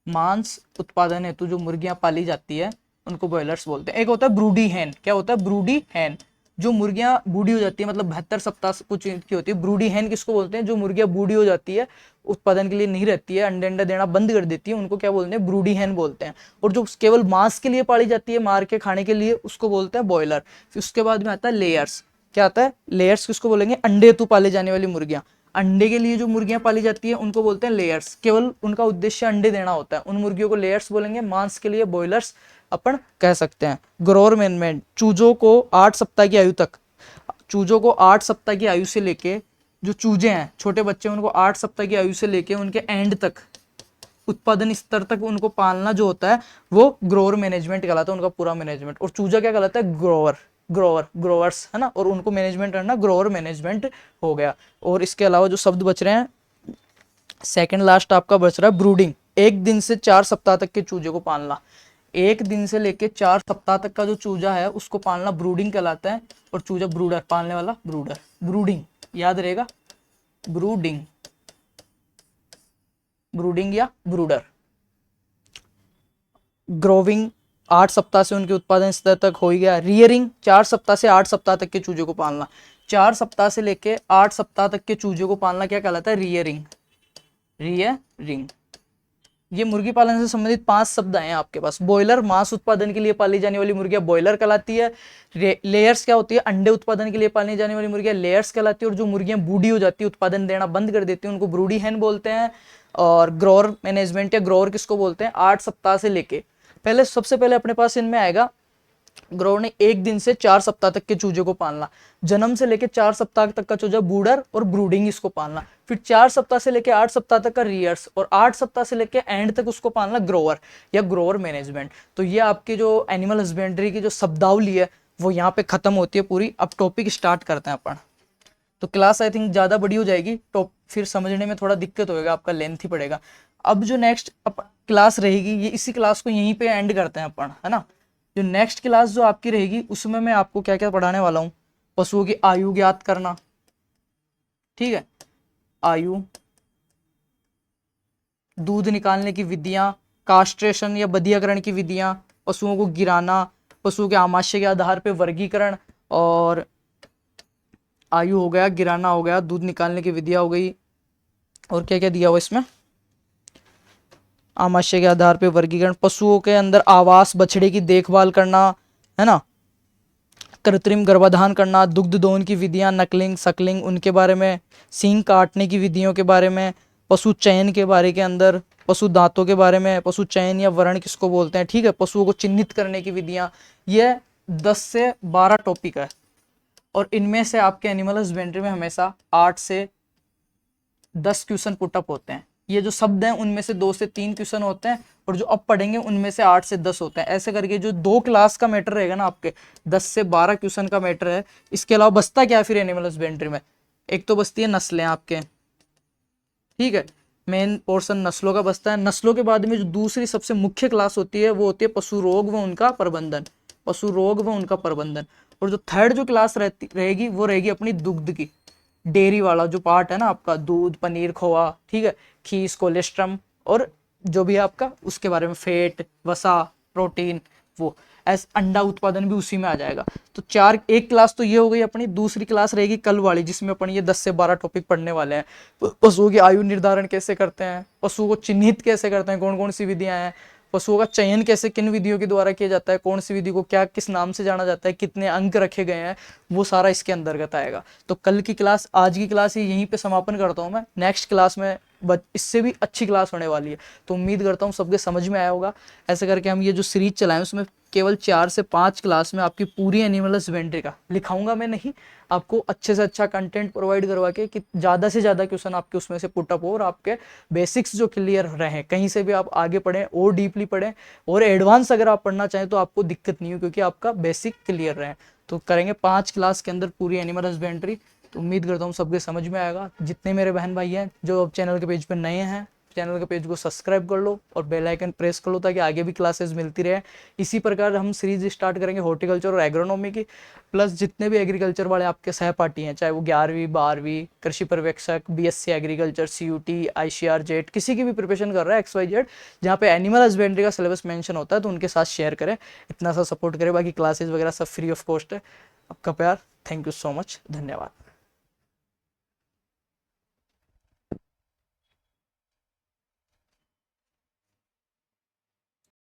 मांस उत्पादन हेतु जो मुर्गियां पाली जाती है उनको बॉयलर्स बोलते हैं। एक होता है ब्रूडी हैन। क्या होता है, ब्रूडी हैन, जो मुर्गियां बूढ़ी हो जाती है, मतलब 72 सप्ताह कुछ की होती है। ब्रूडी हैन किसको बोलते हैं, जो मुर्गियां बूढ़ी हो जाती है, उत्पादन के लिए नहीं रहती है, अंडे अंडा देना बंद कर देती है, उनको क्या बोलते हैं, ब्रूडी हैन बोलते हैं। और जो केवल मांस के लिए पाली जाती है, मार के खाने के लिए, उसको बोलते हैं बॉयलर। फिर उसके बाद में आता है लेयर्स। क्या आता है, लेयर्स किसको बोलेंगे, अंडे हेतु पाले जाने वाली मुर्गियां, अंडे के लिए जो मुर्गियां पाली जाती है उनको बोलते हैं लेयर्स। केवल उनका उद्देश्य अंडे देना होता है, उन मुर्गियों को लेयर्स बोलेंगे। मांस के लिए बॉयलर्स अपन कह सकते हैं। ग्रोअर मैनेजमेंट, चूजों को 8 सप्ताह की आयु तक, चूजों को 8 सप्ताह की आयु से लेके, जो चूजे हैं छोटे बच्चे उनको 8 सप्ताह की आयु से लेके उनके एंड तक, उत्पादन स्तर तक उनको पालना जो होता है वो ग्रोअर मैनेजमेंट कहलाता है, उनका पूरा मैनेजमेंट। और चूजा क्या कहलाता है, ग्रोअर, ग्रोवर्स है ना, और उनको मैनेजमेंट करना ग्रोअर मैनेजमेंट हो गया। और इसके अलावा जो शब्द बच रहे हैं, सेकंड लास्ट आपका बच रहा है ब्रूडिंग। 1 दिन से 4 सप्ताह तक के चूजे को पालना, 1 दिन से लेके 4 सप्ताह तक का जो चूजा है उसको पालना ब्रूडिंग कहलाता है। और चूजा ब्रूडर, पालने वाला ब्रूडर, ब्रूडिंग याद रहेगा, ब्रूडिंग, ब्रूडिंग या ब्रूडर। ग्रोविंग 8 सप्ताह से उनके उत्पादन स्तर तक हो ही गया। रियरिंग 4 सप्ताह से 8 सप्ताह तक के चूजे को पालना, 4 सप्ताह से लेके 8 सप्ताह तक के चूजे को पालना क्या कहलाता है, रियरिंग, रियरिंग। ये मुर्गी पालन से संबंधित 5 शब्द आए हैं आपके पास। बॉयलर, मांस उत्पादन के लिए पाली जाने वाली मुर्गियां बॉयलर कहलाती है। लेयर्स क्या होती है, अंडे उत्पादन के लिए पाली जाने वाली मुर्गियां लेयर्स कहलाती है। और जो मुर्गियां बूढ़ी हो जाती है, उत्पादन देना बंद कर देती है, उनको ब्रूडी हैन बोलते हैं। और ग्रोअर मैनेजमेंट या ग्रोअर किसको बोलते हैं, 8 सप्ताह से लेके, पहले सबसे पहले अपने पास इनमें आएगा ग्रोअर ने 1 दिन से 4 सप्ताह तक के चूजे को पालना, जन्म से लेके 4 सप्ताह तक का चूजा बूडर और ब्रूडिंग इसको पालना। फिर 4 सप्ताह से लेके 8 सप्ताह तक का रियर्स, और 8 सप्ताह से लेके एंड तक उसको पालना ग्रोअर या ग्रोअर मैनेजमेंट। तो ये आपकी जो एनिमल हस्बेंड्री की जो शब्दावली है वो यहाँ पे खत्म होती है पूरी। अब टॉपिक स्टार्ट करते हैं अपन। तो क्लास आई थिंक ज्यादा बड़ी हो जाएगी, तो फिर समझने में थोड़ा दिक्कत होगा, आपका लेंथ ही पड़ेगा। अब जो नेक्स्ट क्लास रहेगी, ये इसी क्लास को यहीं पे एंड करते हैं अपन, है ना। जो नेक्स्ट क्लास जो आपकी रहेगी उसमें मैं आपको क्या क्या पढ़ाने वाला हूँ, पशुओं की आयु ज्ञात करना, ठीक है, आयु, दूध निकालने की विधियां, कास्ट्रेशन या बधियाकरण की विधियां, पशुओं को गिराना, पशुओं के आमाशय के आधार पर वर्गीकरण, और आयु हो गया, गिराना हो गया, दूध निकालने की विधियां हो गई, और क्या क्या दिया हुआ इसमें, आमाशय के आधार पे वर्गीकरण, पशुओं के अंदर आवास, बछड़े की देखभाल करना, है ना, कृत्रिम गर्भाधान करना, दुग्ध दोहन की विधियां, नकलिंग सकलिंग उनके बारे में, सींग काटने की विधियों के बारे में, पशु चयन के बारे के अंदर, पशु दांतों के बारे में, पशु चयन या वर्ण किसको बोलते हैं, ठीक है, पशुओं को चिन्हित करने की विधियां। ये 10 से 12 टॉपिक है, और इनमें से आपके एनिमल हस्बेंड्री में हमेशा 8 से 10 क्वेश्चन पुटअप होते हैं। ये जो शब्द हैं उनमें से 2 से 3 क्वेश्चन होते हैं, और जो अब पढ़ेंगे उनमें से 8 से 10 होते हैं। ऐसे करके जो 2 क्लास का मैटर रहेगा ना आपके, 10 से 12 क्वेश्चन का मैटर है। इसके अलावा बचता क्या है फिर एनिमल हस्बेंड्री में, एक तो बचती है नस्लें आपके, ठीक है, मेन पोर्शन नस्लों का बचता है। नस्लों के बाद में जो दूसरी सबसे मुख्य क्लास होती है वो होती है पशु रोग व उनका प्रबंधन, पशु रोग व उनका प्रबंधन। और जो थर्ड जो क्लास रहेगी वो रहेगी अपनी दुग्ध की, डेयरी वाला जो पार्ट है ना आपका, दूध, पनीर, खोआ, ठीक है, खीस, कोलेस्ट्रम, और जो भी है आपका उसके बारे में, फेट, वसा, प्रोटीन, वो अंडा उत्पादन भी उसी में आ जाएगा। तो चार, एक क्लास तो ये हो गई अपनी। दूसरी क्लास रहेगी कल वाली, जिसमें अपन ये 10 से 12 टॉपिक पढ़ने वाले हैं। पशुओं की आयु निर्धारण कैसे करते हैं, पशुओं को चिन्हित कैसे करते हैं, कौन कौन सी विधियां हैं, पशुओं का चयन कैसे किन विधियों के द्वारा किया जाता है, कौन सी विधि को क्या किस नाम से जाना जाता है, कितने अंक रखे गए हैं, वो सारा इसके अंतर्गत आएगा। तो कल की क्लास, आज की क्लास यहीं पे समापन करता हूँ मैं। नेक्स्ट क्लास में इससे भी अच्छी क्लास होने वाली है, तो उम्मीद करता हूँ सबके समझ में आया होगा। ऐसे करके हम ये जो सीरीज चलाएं उसमें केवल 4 से 5 क्लास में आपकी पूरी एनिमल हस्बेंड्री का लिखाऊंगा मैं, नहीं, आपको अच्छे से अच्छा कंटेंट प्रोवाइड करवा के कि ज़्यादा से ज़्यादा क्वेश्चन आपके उसमें से पुटअप हो, और आपके बेसिक्स जो क्लियर रहे, कहीं से भी आप आगे पढ़ें और डीपली पढ़ें, और एडवांस अगर आप पढ़ना चाहें तो आपको दिक्कत नहीं हो, क्योंकि आपका बेसिक क्लियर रहे। तो करेंगे 5 क्लास के अंदर पूरी एनिमल हस्बेंड्री। तो उम्मीद करता हूँ सबके समझ में आएगा। जितने मेरे बहन भाई हैं जो अब चैनल के पेज पर नए हैं, चैनल के पेज को सब्सक्राइब कर लो और बेल आइकन प्रेस कर लो, ताकि आगे भी क्लासेस मिलती रहे। इसी प्रकार हम सीरीज स्टार्ट करेंगे हॉर्टिकल्चर और एग्रोनॉमी की, प्लस जितने भी एग्रीकल्चर वाले आपके सहपाठी हैं, चाहे वो 11वीं 12वीं कृषि पर्यवेक्षक, BSc agriculture, CUET, ICAR JET, किसी की भी प्रिपरेशन कर रहा है XYZ, जहाँ पे एनिमल हस्बेंड्री का सिलेबस मेंशन होता है, तो उनके साथ शेयर करें, इतना सा सपोर्ट करें। बाकी क्लासेस वगैरह सब फ्री ऑफ कॉस्ट है। आपका प्यार, थैंक यू सो मच, धन्यवाद।